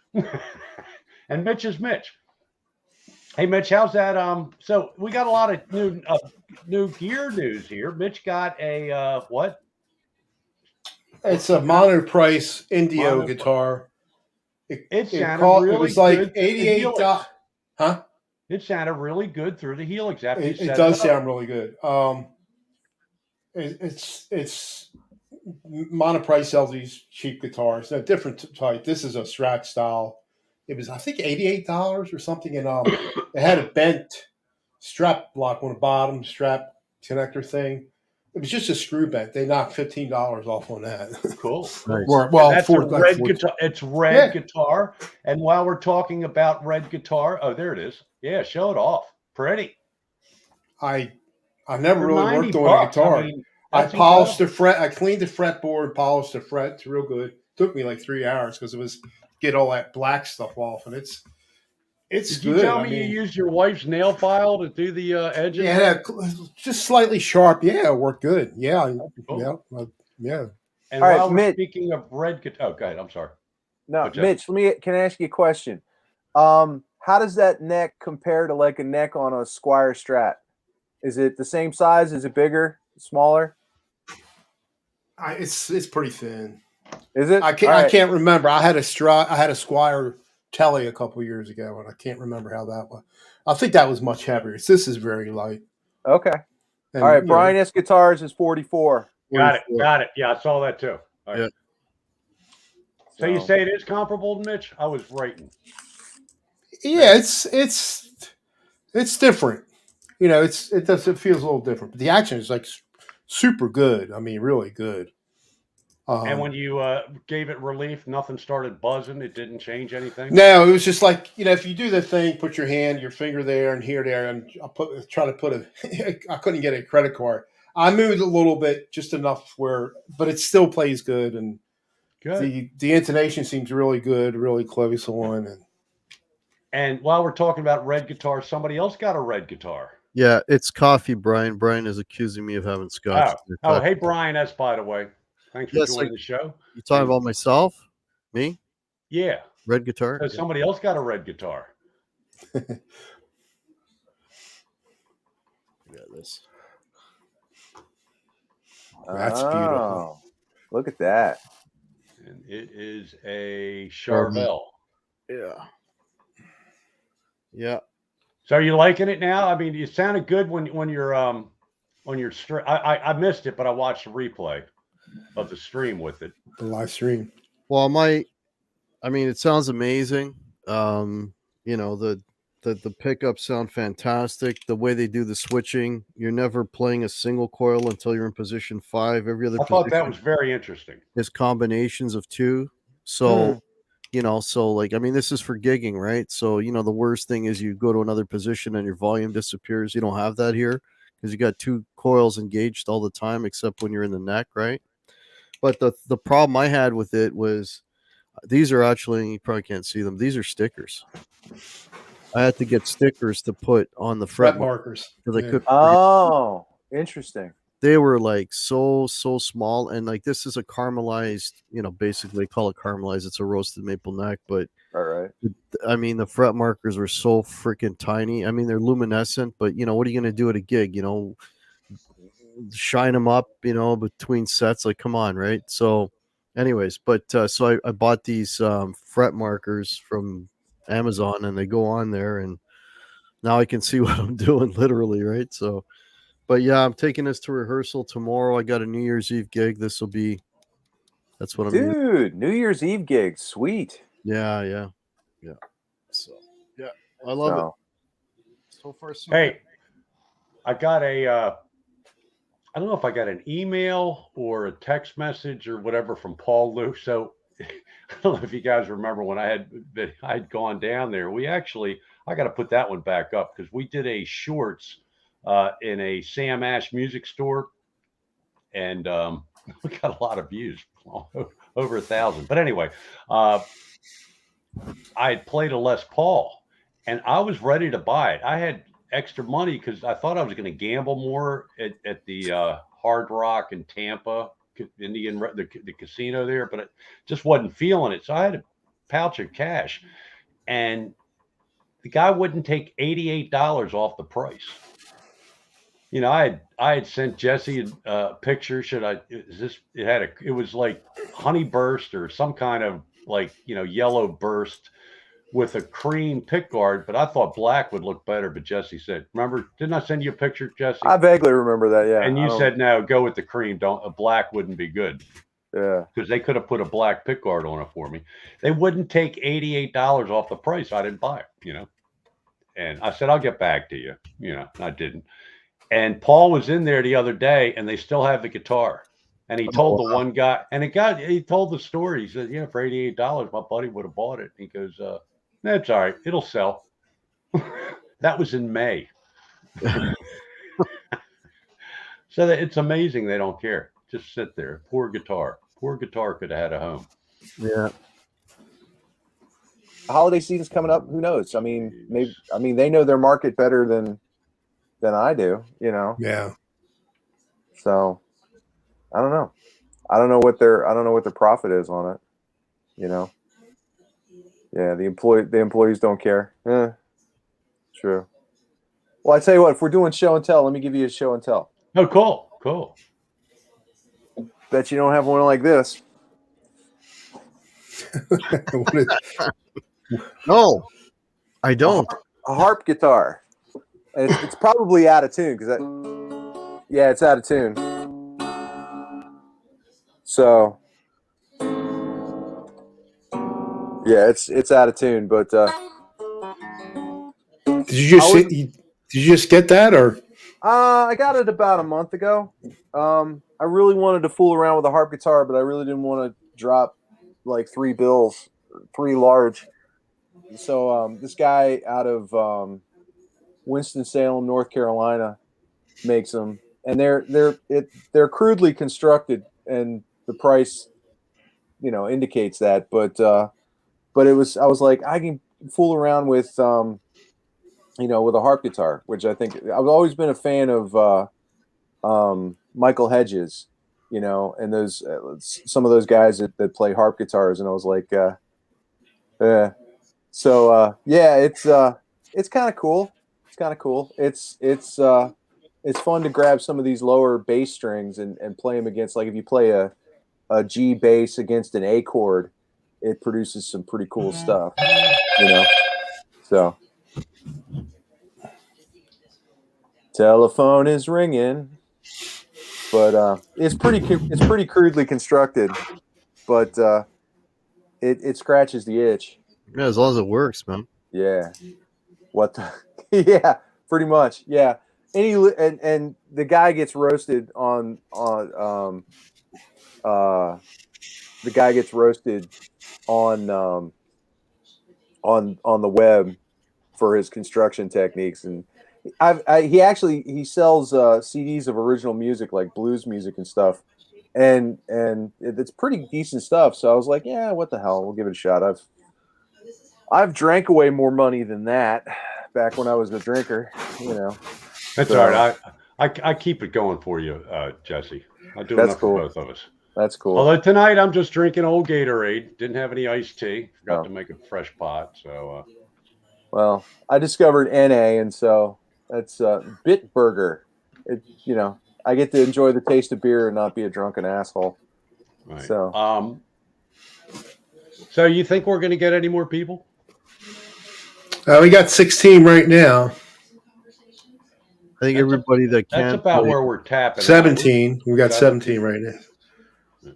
[SPEAKER 1] and Mitch is Mitch. Hey, Mitch, how's that? So we got a lot of new gear news here. Mitch got a what?
[SPEAKER 2] It's a Mono Price Indio
[SPEAKER 1] Mono-
[SPEAKER 2] guitar.
[SPEAKER 1] It sounded
[SPEAKER 2] it
[SPEAKER 1] really
[SPEAKER 2] was like
[SPEAKER 1] good.
[SPEAKER 2] $88. Huh?
[SPEAKER 1] It sounded really good through the helix. After you
[SPEAKER 2] It
[SPEAKER 1] set
[SPEAKER 2] does
[SPEAKER 1] it up.
[SPEAKER 2] sound really good. It's Mono Price sells these cheap guitars. They're different type. This is a Strat style. It was, I think, $88 or something, and it had a bent strap block on the bottom, strap connector thing. It was just a screw bent. They knocked $15 off on that.
[SPEAKER 1] Cool.
[SPEAKER 4] Nice.
[SPEAKER 2] Well,
[SPEAKER 1] That's a red guitar. It's red
[SPEAKER 2] Yeah.
[SPEAKER 1] guitar. And while we're talking about red guitar, oh, there it is. Yeah, show it off. Pretty.
[SPEAKER 2] I never
[SPEAKER 1] For
[SPEAKER 2] really
[SPEAKER 1] 90
[SPEAKER 2] worked on a
[SPEAKER 1] bucks,
[SPEAKER 2] guitar.
[SPEAKER 1] I mean,
[SPEAKER 2] I
[SPEAKER 1] that's
[SPEAKER 2] polished
[SPEAKER 1] incredible.
[SPEAKER 2] the fret. I cleaned the fretboard, polished the fret. It's real good. Took me like 3 hours because it was get all that black stuff off, and it's
[SPEAKER 1] Did
[SPEAKER 2] good.
[SPEAKER 1] you tell me
[SPEAKER 2] I mean,
[SPEAKER 1] you used your wife's nail file to do the edges?
[SPEAKER 2] yeah, just slightly sharp. Yeah, it worked good. Yeah,
[SPEAKER 1] Cool.
[SPEAKER 2] yeah.
[SPEAKER 1] And
[SPEAKER 3] All right,
[SPEAKER 1] while we're
[SPEAKER 3] Mitch.
[SPEAKER 1] speaking of red guitar, oh, go ahead. I'm sorry.
[SPEAKER 3] No,
[SPEAKER 1] What's that?
[SPEAKER 3] Mitch, can I ask you a question? How does that neck compare to like a neck on a Squire Strat? Is it the same size? Is it bigger? Smaller?
[SPEAKER 2] It's pretty thin.
[SPEAKER 3] Is it?
[SPEAKER 2] I
[SPEAKER 3] All right.
[SPEAKER 2] can't remember. I had a Squire Telly a couple years ago, and I can't remember how that was. I think that was much heavier. This is very light.
[SPEAKER 3] Okay.
[SPEAKER 2] And,
[SPEAKER 3] All right.
[SPEAKER 2] you know,
[SPEAKER 3] Brian S. Guitars is 44.
[SPEAKER 1] Got it. Yeah, I saw that too. All right.
[SPEAKER 4] Yeah.
[SPEAKER 1] So you say it is comparable, Mitch? I was writing.
[SPEAKER 2] Yeah, it's different. You know, it feels a little different, but the action is like super good. I mean, really good.
[SPEAKER 1] And when you gave it relief, nothing started buzzing. It didn't change anything.
[SPEAKER 2] No, it was just like, you know, if you do the thing, put your finger there and here, there, and try to put I couldn't get a credit card. I moved a little bit, just enough but it still plays good, and
[SPEAKER 1] Good.
[SPEAKER 2] the intonation seems really good, really close on,
[SPEAKER 1] And while we're talking about red guitar, somebody else got a red guitar.
[SPEAKER 4] Yeah, it's coffee, Brian. Brian is accusing me of having scotch.
[SPEAKER 1] Hey, Brian S. By the way, thanks for
[SPEAKER 4] Yes,
[SPEAKER 1] joining the show.
[SPEAKER 4] You talking about myself? Me?
[SPEAKER 1] Yeah.
[SPEAKER 4] Red guitar?
[SPEAKER 1] So somebody else got a red guitar.
[SPEAKER 4] Yeah, this.
[SPEAKER 2] That's beautiful.
[SPEAKER 3] Look at that.
[SPEAKER 1] And it is a Charvel.
[SPEAKER 4] Yeah. Yeah.
[SPEAKER 1] So are you liking it now? I mean, it sounded good when you're on your stream. I missed it, but I watched the replay of the stream with it.
[SPEAKER 2] The live stream.
[SPEAKER 4] Well, it sounds amazing. You know, the pickups sound fantastic. The way they do the switching, you're never playing a single coil until you're in position 5. Every other
[SPEAKER 1] I thought that was very interesting.
[SPEAKER 4] is combinations of 2. So you know, this is for gigging, right? So, you know, the worst thing is you go to another position and your volume disappears. You don't have that here because you got 2 coils engaged all the time, except when you're in the neck, right? But the problem I had with it was these are actually, you probably can't see them, these are stickers. I had to get stickers to put on the fret
[SPEAKER 2] markers.
[SPEAKER 3] Oh, interesting.
[SPEAKER 4] They were like so small, and like this is a caramelized, you know, basically they call it caramelized. It's a roasted maple neck, but
[SPEAKER 3] all right.
[SPEAKER 4] I mean, the fret markers were so freaking tiny. I mean, they're luminescent, but you know, what are you going to do at a gig? You know, shine them up, you know, between sets. Like, come on, right? So, anyways, but so I bought these fret markers from Amazon, and they go on there, and now I can see what I'm doing, literally, right? So. But yeah, I'm taking this to rehearsal tomorrow. I got a New Year's Eve gig. That's what I'm
[SPEAKER 3] Dude, New Year's Eve gig. Sweet.
[SPEAKER 4] Yeah. So, yeah, I love it. So far, so
[SPEAKER 1] hey, I got I don't know if I got an email or a text message or whatever from Paul Luke. So I don't know if you guys remember when I'd gone down there. I got to put that one back up because we did a shorts in a Sam Ash music store, and we got a lot of views, over 1,000. But anyway, I had played a Les Paul, and I was ready to buy it. I had extra money because I thought I was going to gamble more at the Hard Rock in Tampa, the casino there, but I just wasn't feeling it. So I had a pouch of cash, and the guy wouldn't take $88 off the price. You know, I had sent Jesse a picture. It was like honey burst or some kind of like, you know, yellow burst with a cream pick guard, but I thought black would look better. But Jesse said, remember, didn't I send you a picture, Jesse?
[SPEAKER 3] I vaguely remember that, yeah.
[SPEAKER 1] And you said, no, go with the cream. A black wouldn't be good.
[SPEAKER 3] Yeah.
[SPEAKER 1] Because they could have put a black pick guard on it for me. They wouldn't take $88 off the price. I didn't buy it, you know. And I said, I'll get back to you. You know, I didn't. And Paul was in there the other day, and they still have the guitar. And he told the one guy, and he told the story. He said, yeah, for $88, my buddy would have bought it. He goes, that's all right. It'll sell. That was in May. So it's amazing they don't care. Just sit there. Poor guitar. Poor guitar could have had a home.
[SPEAKER 4] Yeah.
[SPEAKER 3] Holiday season's coming up. Who knows? I mean, they know their market better than I do, you know.
[SPEAKER 2] Yeah.
[SPEAKER 3] So I don't know. I don't know what their profit is on it, you know. Yeah, the employees don't care. True. Well, I tell you what, if we're doing show and tell, let me give you a show and tell.
[SPEAKER 1] Oh, cool.
[SPEAKER 3] Bet you don't have one like this.
[SPEAKER 4] No, I don't.
[SPEAKER 3] A harp guitar. And it's probably out of tune because it's out of tune. So Yeah, it's out of tune, but
[SPEAKER 2] Did you just get that or?
[SPEAKER 3] I got it about a month ago. I really wanted to fool around with a harp guitar, but I really didn't want to drop like three large. So this guy out of Winston-Salem, North Carolina, makes them, and they're crudely constructed, and the price, indicates that. But I was like, I can fool around with with a harp guitar, which I think I've always been a fan of Michael Hedges, and those some of those guys that play harp guitars, and I was like, yeah, it's kind of cool. It's kind of cool. It's fun to grab some of these lower bass strings and play them against, like if you play a G bass against an A chord, it produces some pretty cool stuff, So, telephone is ringing, but it's pretty crudely constructed, but it scratches the itch.
[SPEAKER 4] Yeah, as long as it works, man.
[SPEAKER 3] Yeah. What the? Yeah, pretty much. Yeah. And the guy gets roasted the guy gets roasted on on the web for his construction techniques, and he sells CDs of original music, like blues music and stuff, and it's pretty decent stuff. So I was like, yeah, what the hell, we'll give it a shot. I've drank away more money than that back when I was a drinker,
[SPEAKER 1] That's
[SPEAKER 3] So-
[SPEAKER 1] all right. I keep it going for you, Jesse. I do
[SPEAKER 3] That's
[SPEAKER 1] enough
[SPEAKER 3] cool.
[SPEAKER 1] for both of us.
[SPEAKER 3] That's cool.
[SPEAKER 1] Although tonight I'm just drinking old Gatorade. Didn't have any iced tea. Forgot
[SPEAKER 3] Oh.
[SPEAKER 1] to make a fresh pot. So
[SPEAKER 3] Well, I discovered NA, and so that's Bitburger. I get to enjoy the taste of beer and not be a drunken asshole.
[SPEAKER 1] right.
[SPEAKER 3] So
[SPEAKER 1] So you think we're going to get any more people?
[SPEAKER 2] We got 16 right now.
[SPEAKER 4] I think everybody that can
[SPEAKER 1] That's about
[SPEAKER 4] play,
[SPEAKER 1] where we're tapping. out.
[SPEAKER 2] 17. We got 17 right now.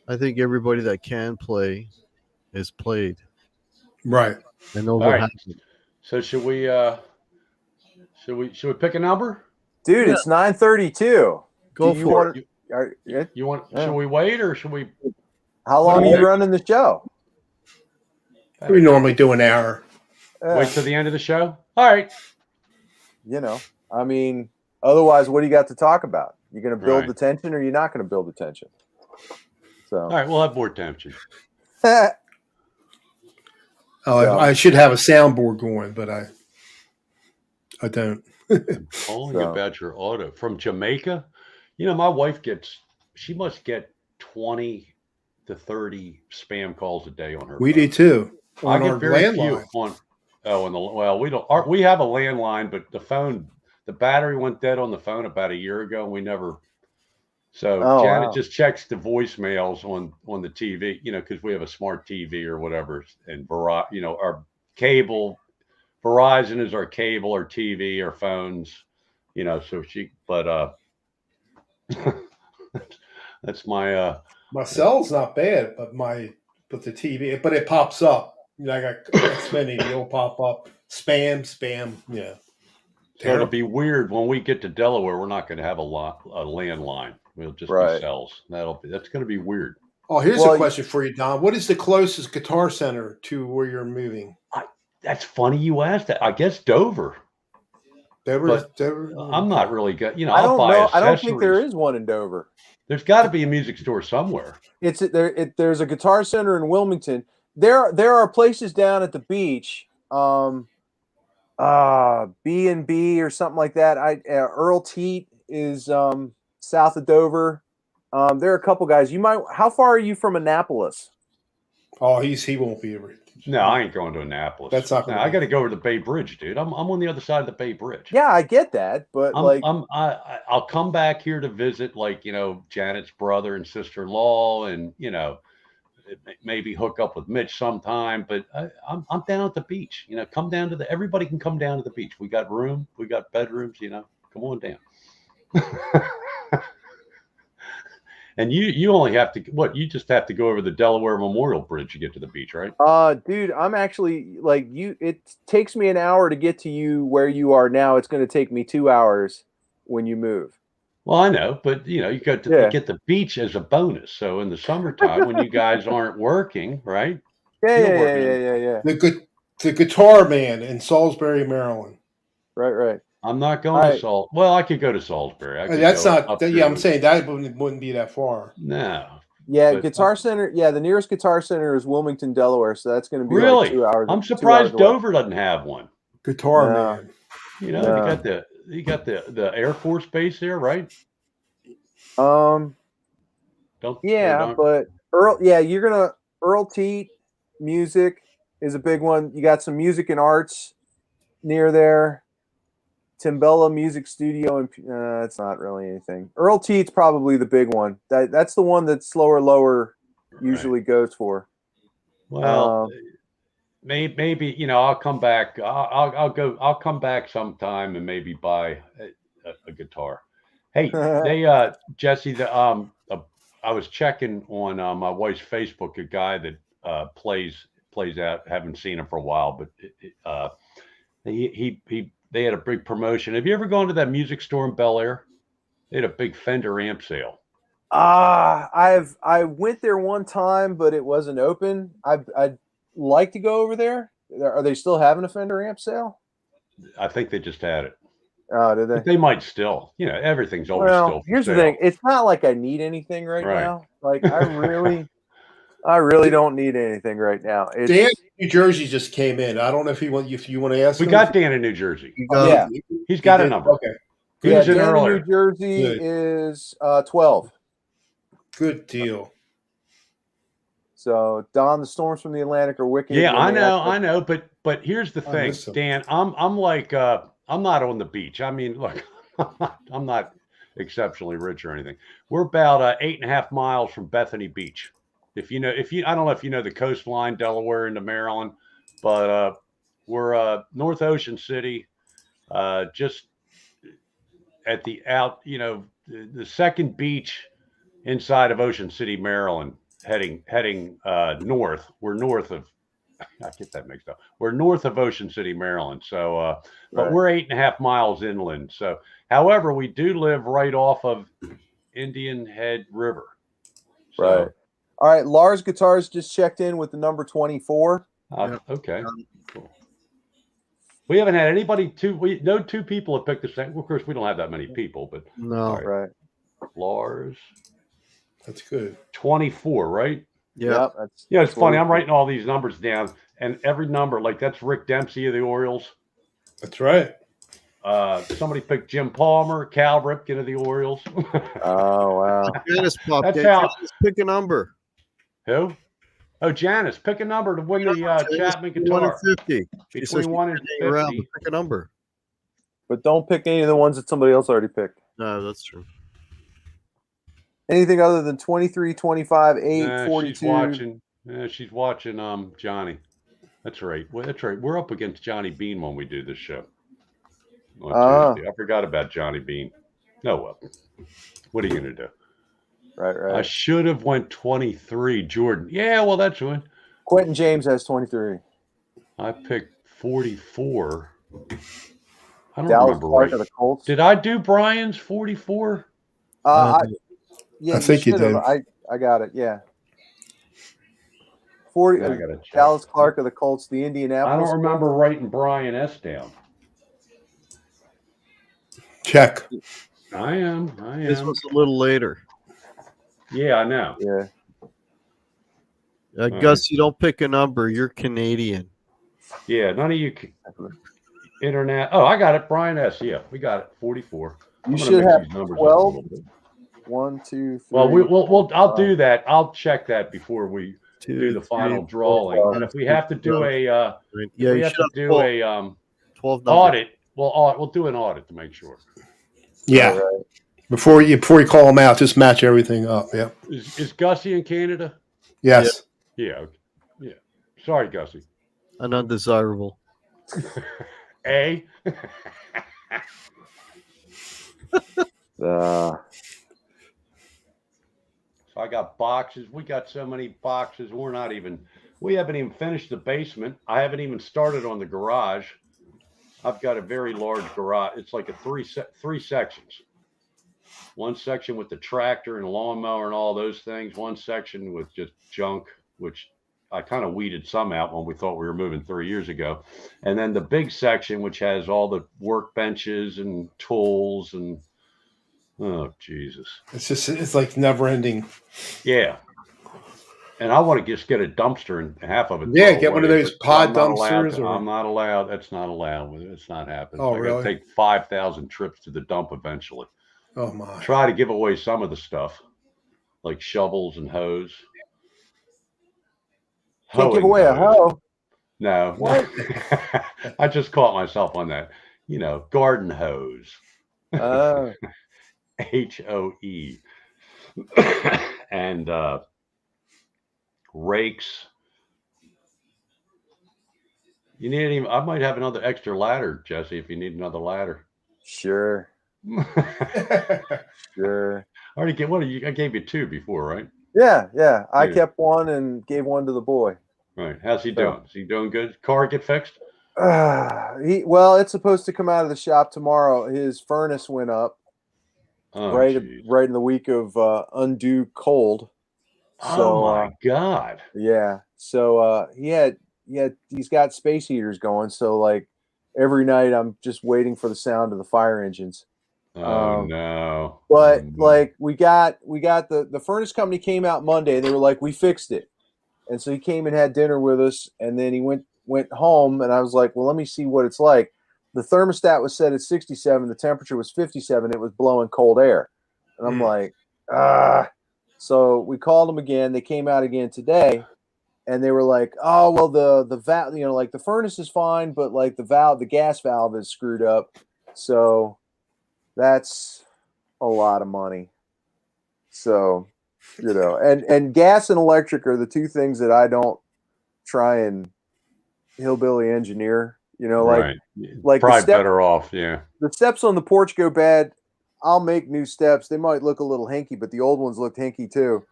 [SPEAKER 4] I think everybody that can play is played.
[SPEAKER 2] Right.
[SPEAKER 4] I know
[SPEAKER 1] All
[SPEAKER 4] what
[SPEAKER 1] right.
[SPEAKER 4] happened.
[SPEAKER 1] So should we pick a number?
[SPEAKER 3] dude,
[SPEAKER 4] Yeah.
[SPEAKER 3] it's 9:32.
[SPEAKER 4] Go
[SPEAKER 3] Do you
[SPEAKER 4] for
[SPEAKER 3] want?
[SPEAKER 1] You want?
[SPEAKER 3] Yeah.
[SPEAKER 1] Should we wait or should we?
[SPEAKER 3] How long
[SPEAKER 1] What
[SPEAKER 3] are
[SPEAKER 1] do
[SPEAKER 3] you
[SPEAKER 1] you-
[SPEAKER 3] running the show?
[SPEAKER 2] We normally do an hour.
[SPEAKER 1] Wait till the end of the show. All right.
[SPEAKER 3] I mean, otherwise, what do you got to talk about? You're going to build
[SPEAKER 1] Right.
[SPEAKER 3] the tension, or you're not going to build the tension. So,
[SPEAKER 1] All right. We'll have more tension.
[SPEAKER 2] Oh,
[SPEAKER 3] So-
[SPEAKER 2] I should have a soundboard going, but I don't.
[SPEAKER 1] Calling
[SPEAKER 3] So-
[SPEAKER 1] about your auto from Jamaica. My wife she must get 20 to 30 spam calls a day on her.
[SPEAKER 2] We
[SPEAKER 1] phone.
[SPEAKER 2] do too.
[SPEAKER 1] I
[SPEAKER 2] On our
[SPEAKER 1] get very
[SPEAKER 2] landline.
[SPEAKER 1] few on. We don't. We have a landline, but the battery went dead on the phone about a year ago, and we never. So
[SPEAKER 3] Oh,
[SPEAKER 1] Janet
[SPEAKER 3] wow.
[SPEAKER 1] just checks the voicemails on the TV, because we have a smart TV or whatever, and our cable. Verizon is our cable, our TV, our phones, So that's my.
[SPEAKER 2] My cell's not bad, but the TV, but it pops up. I got Xfinity, it'll pop up. Spam. Yeah.
[SPEAKER 1] So it'll be weird when we get to Delaware. We're not going to have a landline. We'll just
[SPEAKER 3] Right.
[SPEAKER 1] be cells. That's going to be weird.
[SPEAKER 2] Oh, here's
[SPEAKER 3] Well,
[SPEAKER 2] a question for you, Don. What is the closest guitar center to where you're moving?
[SPEAKER 1] That's funny you asked that. I guess Dover.
[SPEAKER 2] Dover?
[SPEAKER 1] I'm not really good.
[SPEAKER 3] I
[SPEAKER 1] I'll
[SPEAKER 3] don't
[SPEAKER 1] buy
[SPEAKER 3] know. I don't think there
[SPEAKER 1] accessories.
[SPEAKER 3] is one in Dover.
[SPEAKER 1] There's got to be a music store somewhere.
[SPEAKER 3] There's a guitar center in Wilmington. There are places down at the beach, B&B or something like that. Earl Teat is south of Dover. There are a couple guys. How far are you from Annapolis?
[SPEAKER 2] Oh, he won't be able.
[SPEAKER 1] No, I ain't going to Annapolis.
[SPEAKER 2] That's not
[SPEAKER 1] No,
[SPEAKER 2] gonna
[SPEAKER 1] I
[SPEAKER 2] be-
[SPEAKER 1] got to go over the Bay Bridge, dude. I'm on the other side of the Bay Bridge.
[SPEAKER 3] Yeah, I get that, but
[SPEAKER 1] I'll come back here to visit, Janet's brother and sister-in-law, and maybe hook up with Mitch sometime. But I'm down at the beach. Come down to everybody can come down to the beach. We got room. We got bedrooms. Come on down. And you only have to you just have to go over the Delaware Memorial Bridge to get to the beach, right?
[SPEAKER 3] Dude, I'm actually like you. It takes me an hour to get to you where you are now. It's going to take me 2 hours when you move.
[SPEAKER 1] Well, I know, but you get the beach as a bonus. So in the summertime, when you guys aren't working, right?
[SPEAKER 3] Yeah.
[SPEAKER 2] The Guitar Man in Salisbury, Maryland.
[SPEAKER 3] Right.
[SPEAKER 1] I'm not going to Salt. Well, I could go to Salisbury. I could
[SPEAKER 2] That's
[SPEAKER 1] go
[SPEAKER 2] not.
[SPEAKER 1] up
[SPEAKER 2] Yeah, I'm
[SPEAKER 1] to
[SPEAKER 2] saying that wouldn't be that far.
[SPEAKER 1] no.
[SPEAKER 3] Yeah,
[SPEAKER 1] But
[SPEAKER 3] Guitar Center. Yeah, the nearest Guitar Center is Wilmington, Delaware. So that's going to be like
[SPEAKER 1] really,
[SPEAKER 3] 2 hours.
[SPEAKER 1] I'm
[SPEAKER 3] 2 hours
[SPEAKER 1] surprised
[SPEAKER 3] away.
[SPEAKER 1] Dover doesn't have one.
[SPEAKER 2] Guitar
[SPEAKER 3] No.
[SPEAKER 2] Man.
[SPEAKER 1] You know, you got the Air Force Base there, right?
[SPEAKER 3] But Earl. Yeah, Earl Teat music is a big one. You got some music and arts near there. Timbella Music Studio, and it's not really anything. Earl Teat's probably the big one. That's the one that Slower Lower usually goes for.
[SPEAKER 1] Well, maybe I'll come back. I'll come back sometime and maybe buy a guitar. Hey, Jesse, I was checking on my wife's Facebook. A guy that plays out. Haven't seen him for a while, but they had a big promotion. Have you ever gone to that music store in Bel Air? They had a big Fender amp sale.
[SPEAKER 3] I went there one time, but it wasn't open. I'd like to go over there. Are they still having a Fender amp sale?
[SPEAKER 1] I think they just had it.
[SPEAKER 3] Oh, did they?
[SPEAKER 1] But they might still. Everything's always still.
[SPEAKER 3] Here's the thing. It's not like I need anything right now. Like I really don't need anything right now.
[SPEAKER 2] Dan, New Jersey just came in. I don't know if you want to ask.
[SPEAKER 1] We got Dan in New Jersey. He's got a number.
[SPEAKER 2] Okay.
[SPEAKER 1] He was in
[SPEAKER 3] Dan
[SPEAKER 1] earlier.
[SPEAKER 3] in New Jersey is 12.
[SPEAKER 2] Good deal.
[SPEAKER 3] So Don, the storms from the Atlantic are wicked.
[SPEAKER 1] Yeah, I know. But here's the thing, Dan. I'm like I'm not on the beach. I mean, look, I'm not exceptionally rich or anything. We're about 8.5 miles from Bethany Beach. I don't know if you know the coastline, Delaware into Maryland, but we're North Ocean City, just at the the second beach inside of Ocean City, Maryland, heading north. We're north of. I get that mixed up. We're north of Ocean City, Maryland. So, but we're 8.5 miles inland. So, however, we do live right off of Indian Head River. So,
[SPEAKER 3] right. All right. Lars Guitars just checked in with the number 24.
[SPEAKER 1] Okay. Cool. We haven't had anybody no two people have picked the same. Well, of course, we don't have that many people, but
[SPEAKER 4] no.
[SPEAKER 3] Right.
[SPEAKER 1] Lars.
[SPEAKER 2] That's good.
[SPEAKER 1] 24, right?
[SPEAKER 4] Yeah.
[SPEAKER 1] It's funny. I'm writing all these numbers down, and every number, like that's Rick Dempsey of the Orioles.
[SPEAKER 2] That's right.
[SPEAKER 1] Somebody picked Jim Palmer, Cal Ripken of the Orioles.
[SPEAKER 3] Oh wow!
[SPEAKER 4] Janice popped in.
[SPEAKER 1] Janice,
[SPEAKER 4] pick a number.
[SPEAKER 1] Who? Oh, Janice, pick a number to win the Chapman guitar.
[SPEAKER 4] 150.
[SPEAKER 1] Between 1 and 50.
[SPEAKER 4] Pick a number.
[SPEAKER 3] But don't pick any of the ones that somebody else already picked.
[SPEAKER 4] No, that's true.
[SPEAKER 3] Anything other than 23, 25, 8, 42.
[SPEAKER 1] She's watching Johnny. That's right. Well, that's right. We're up against Johnny Bean when we do this show. On Tuesday. I forgot about Johnny Bean. No, well, what are you going to do?
[SPEAKER 3] Right.
[SPEAKER 1] I should have went 23. Jordan. Yeah, well, that's one.
[SPEAKER 3] Quentin James has 23.
[SPEAKER 1] I picked 44. I don't
[SPEAKER 3] Dallas
[SPEAKER 1] remember
[SPEAKER 3] Clark
[SPEAKER 1] right.
[SPEAKER 3] of the Colts.
[SPEAKER 1] Did I do Brian's 44?
[SPEAKER 3] I
[SPEAKER 2] think you did.
[SPEAKER 3] I got it. Yeah. 40.
[SPEAKER 1] I gotta check.
[SPEAKER 3] Dallas Clark of the Colts. The Indianapolis.
[SPEAKER 1] I don't remember writing Brian S. down.
[SPEAKER 2] Check.
[SPEAKER 1] I am.
[SPEAKER 4] This was a little later.
[SPEAKER 1] Yeah, I know.
[SPEAKER 3] Yeah.
[SPEAKER 4] Gus, you don't pick a number. You're Canadian.
[SPEAKER 1] Yeah, none of you internet. Oh, I got it. Brian S. Yeah, we got it. 44.
[SPEAKER 3] You should have 12. 1, 2, 3.
[SPEAKER 1] Well, I'll do that. I'll check that before we do the final drawing. And if we have to do a
[SPEAKER 4] 12
[SPEAKER 1] audit, we'll do an audit to make sure.
[SPEAKER 2] Yeah.
[SPEAKER 3] Right.
[SPEAKER 2] Before you call them out, just match everything up. Yeah.
[SPEAKER 1] Is Gussie in Canada?
[SPEAKER 2] Yes.
[SPEAKER 1] Yeah. Yeah. Sorry, Gussie.
[SPEAKER 4] An undesirable.
[SPEAKER 1] A. got boxes. We got so many boxes. We haven't even finished the basement. I haven't even started on the garage. I've got a very large garage. It's like a three sections. One section with the tractor and lawnmower and all those things. One section with just junk, which I kind of weeded some out when we thought we were moving 3 years ago. And then the big section, which has all the workbenches and tools and, oh, Jesus.
[SPEAKER 2] It's like never ending.
[SPEAKER 1] Yeah. And I want to just get a dumpster and half of it.
[SPEAKER 2] Yeah,
[SPEAKER 1] throw
[SPEAKER 2] get one of
[SPEAKER 1] away,
[SPEAKER 2] those
[SPEAKER 1] but
[SPEAKER 2] pod
[SPEAKER 1] I'm not allowed
[SPEAKER 2] dumpsters.
[SPEAKER 1] to-
[SPEAKER 2] Or
[SPEAKER 1] I'm not allowed. That's not allowed. It's not happening.
[SPEAKER 2] Oh,
[SPEAKER 1] I got
[SPEAKER 2] really?
[SPEAKER 1] to take 5,000 trips to the dump eventually.
[SPEAKER 2] oh my,
[SPEAKER 1] Try to give away some of the stuff, like shovels and hose.
[SPEAKER 3] Can't give
[SPEAKER 1] Hoeing
[SPEAKER 3] away a
[SPEAKER 1] hose.
[SPEAKER 3] hoe.
[SPEAKER 1] No.
[SPEAKER 3] What?
[SPEAKER 1] I just caught myself on that. Garden hose.
[SPEAKER 3] Uh,
[SPEAKER 1] HOE. And rakes. You need any? I might have another extra ladder, Jesse, if you need another ladder.
[SPEAKER 3] sure,
[SPEAKER 1] I
[SPEAKER 3] sure.
[SPEAKER 1] already get one. I gave you two before, right?
[SPEAKER 3] Yeah. I
[SPEAKER 1] Yeah.
[SPEAKER 3] kept one and gave one to the boy.
[SPEAKER 1] Right. How's he
[SPEAKER 3] So-
[SPEAKER 1] doing? Is he doing good? Car get fixed?
[SPEAKER 3] Well, it's supposed to come out of the shop tomorrow. His furnace went up
[SPEAKER 1] Oh,
[SPEAKER 3] right
[SPEAKER 1] geez.
[SPEAKER 3] in the week of undue cold.
[SPEAKER 1] Oh my God.
[SPEAKER 3] Yeah. So he's got space heaters going. So like every night I'm just waiting for the sound of the fire engines.
[SPEAKER 1] Oh no.
[SPEAKER 3] But
[SPEAKER 1] Oh, no.
[SPEAKER 3] like we got the furnace company came out Monday and they were like, we fixed it. And so he came and had dinner with us, and then he went home, and I was like, well, let me see what it's like. The thermostat was set at 67, the temperature was 57, it was blowing cold air. And I'm like, So we called them again. They came out again today, and they were like, oh, well, the valve, like the furnace is fine, but like the gas valve is screwed up. So that's a lot of money. So, and gas and electric are the two things that I don't try and hillbilly engineer.
[SPEAKER 1] Right.
[SPEAKER 3] like the
[SPEAKER 1] Probably
[SPEAKER 3] step-
[SPEAKER 1] better off. Yeah.
[SPEAKER 3] The steps on the porch go bad. I'll make new steps. They might look a little hinky, but the old ones looked hinky too.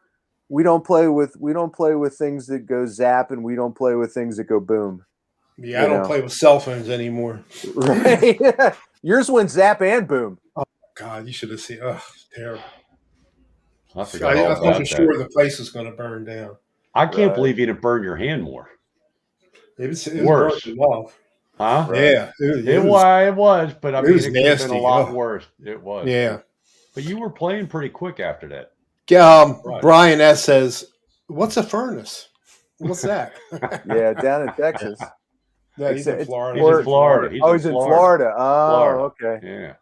[SPEAKER 3] We don't play with things that go zap, and we don't play with things that go boom.
[SPEAKER 2] yeah, I don't play with cell phones anymore.
[SPEAKER 3] Right? Yours went zap and boom.
[SPEAKER 2] God, you should have seen. Oh, terrible.
[SPEAKER 1] I forgot all
[SPEAKER 2] I
[SPEAKER 1] about
[SPEAKER 2] thought for
[SPEAKER 1] that.
[SPEAKER 2] sure the place was going to burn down.
[SPEAKER 1] I can't
[SPEAKER 3] Right.
[SPEAKER 1] believe you didn't burn your hand more.
[SPEAKER 2] It was
[SPEAKER 1] Worse.
[SPEAKER 2] burning off.
[SPEAKER 1] Huh?
[SPEAKER 3] Right.
[SPEAKER 2] Yeah,
[SPEAKER 1] It was, but I
[SPEAKER 2] it
[SPEAKER 1] mean,
[SPEAKER 2] was
[SPEAKER 1] it could have been a
[SPEAKER 2] nasty.
[SPEAKER 1] lot
[SPEAKER 2] Ugh.
[SPEAKER 1] worse. It was.
[SPEAKER 2] Yeah.
[SPEAKER 1] But you were playing pretty quick after that. Right.
[SPEAKER 2] Brian S says, "What's a furnace? What's that?"
[SPEAKER 3] Yeah, down in Texas.
[SPEAKER 2] No, he's in Florida.
[SPEAKER 1] He's in Florida.
[SPEAKER 3] He's in Florida. Oh,
[SPEAKER 1] Florida.
[SPEAKER 3] okay.
[SPEAKER 1] Yeah.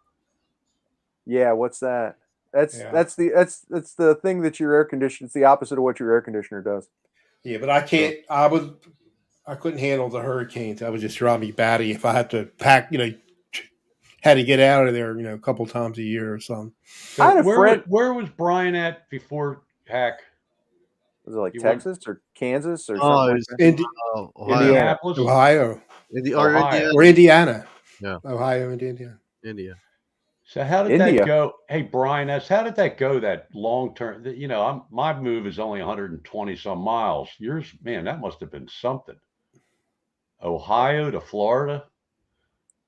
[SPEAKER 3] Yeah, what's that? That's
[SPEAKER 2] Yeah.
[SPEAKER 3] that's the thing that your air conditioner. It's the opposite of what your air conditioner does.
[SPEAKER 2] Yeah, but I can't. I couldn't handle the hurricanes. That would just drive me batty if I had to pack. Had to get out of there. A couple times a year or something.
[SPEAKER 1] So
[SPEAKER 3] I had a friend.
[SPEAKER 1] Where was Brian at before Hack?
[SPEAKER 3] Was it like
[SPEAKER 1] You
[SPEAKER 3] Texas or Kansas or
[SPEAKER 4] Oh,
[SPEAKER 3] something?
[SPEAKER 4] it
[SPEAKER 3] Like
[SPEAKER 4] was
[SPEAKER 3] that?
[SPEAKER 4] Ohio.
[SPEAKER 1] Indianapolis?
[SPEAKER 2] Ohio
[SPEAKER 1] Ohio.
[SPEAKER 2] or Indiana.
[SPEAKER 4] Yeah.
[SPEAKER 2] Ohio and Indiana.
[SPEAKER 4] India.
[SPEAKER 1] So how did
[SPEAKER 3] India.
[SPEAKER 1] that go? Hey, Brian S., how did that go, that long term? My move is only 120 some miles. Yours, man, that must have been something. Ohio to Florida?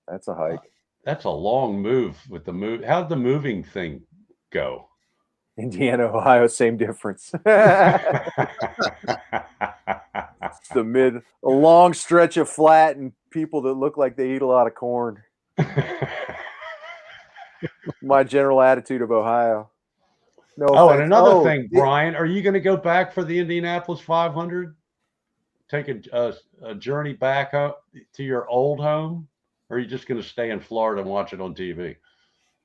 [SPEAKER 3] That's a hike.
[SPEAKER 1] That's a long move with the move. How'd the moving thing go?
[SPEAKER 3] Indiana, Ohio, same difference. It's a long stretch of flat and people that look like they eat a lot of corn. My general attitude of Ohio. No
[SPEAKER 1] Oh, and
[SPEAKER 3] offense.
[SPEAKER 1] another thing, Brian, are you going to go back for the Indianapolis 500? Take a journey back up to your old home? Or are you just going to stay in Florida and watch it on TV?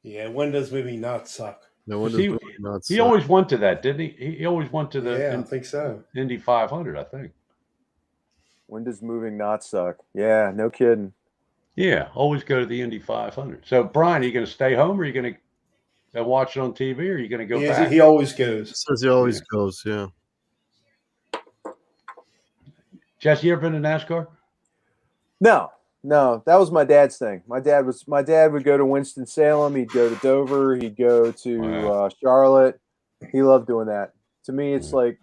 [SPEAKER 2] Yeah, when does movie not suck?
[SPEAKER 4] No one
[SPEAKER 1] He-
[SPEAKER 4] nuts.
[SPEAKER 1] He always went to that, didn't he? He always went to the
[SPEAKER 2] Yeah, I think so.
[SPEAKER 1] Indy 500, I think.
[SPEAKER 3] When does moving not suck? Yeah, no kidding.
[SPEAKER 1] Yeah, always go to the Indy 500. So, Brian, are you going to stay home, or are you going to watch it on TV, or are you going to go back?
[SPEAKER 2] He always goes.
[SPEAKER 4] Says he always goes. Yeah.
[SPEAKER 1] Jesse, you ever been to NASCAR?
[SPEAKER 3] No, that was my dad's thing. My dad would go to Winston-Salem. He'd go to Dover. He'd go to
[SPEAKER 1] Wow.
[SPEAKER 3] Charlotte. He loved doing that. To me, it's like,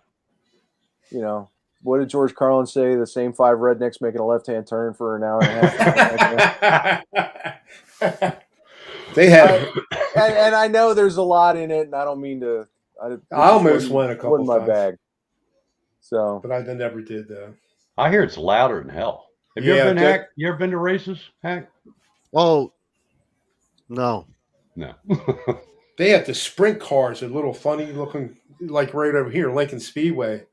[SPEAKER 3] what did George Carlin say? The same 5 rednecks making a left-hand turn for an hour and a half.
[SPEAKER 2] They had.
[SPEAKER 3] And I know there's a lot in it, and I don't mean to.
[SPEAKER 2] I almost went a couple
[SPEAKER 3] wasn't my
[SPEAKER 2] times.
[SPEAKER 3] bag. So,
[SPEAKER 2] but I never did though.
[SPEAKER 1] I hear it's louder than hell. Have you ever been, Hack? You ever been to races, Hack?
[SPEAKER 4] Oh, no.
[SPEAKER 2] They have the sprint cars, a little funny looking, like right over here, Lincoln Speedway,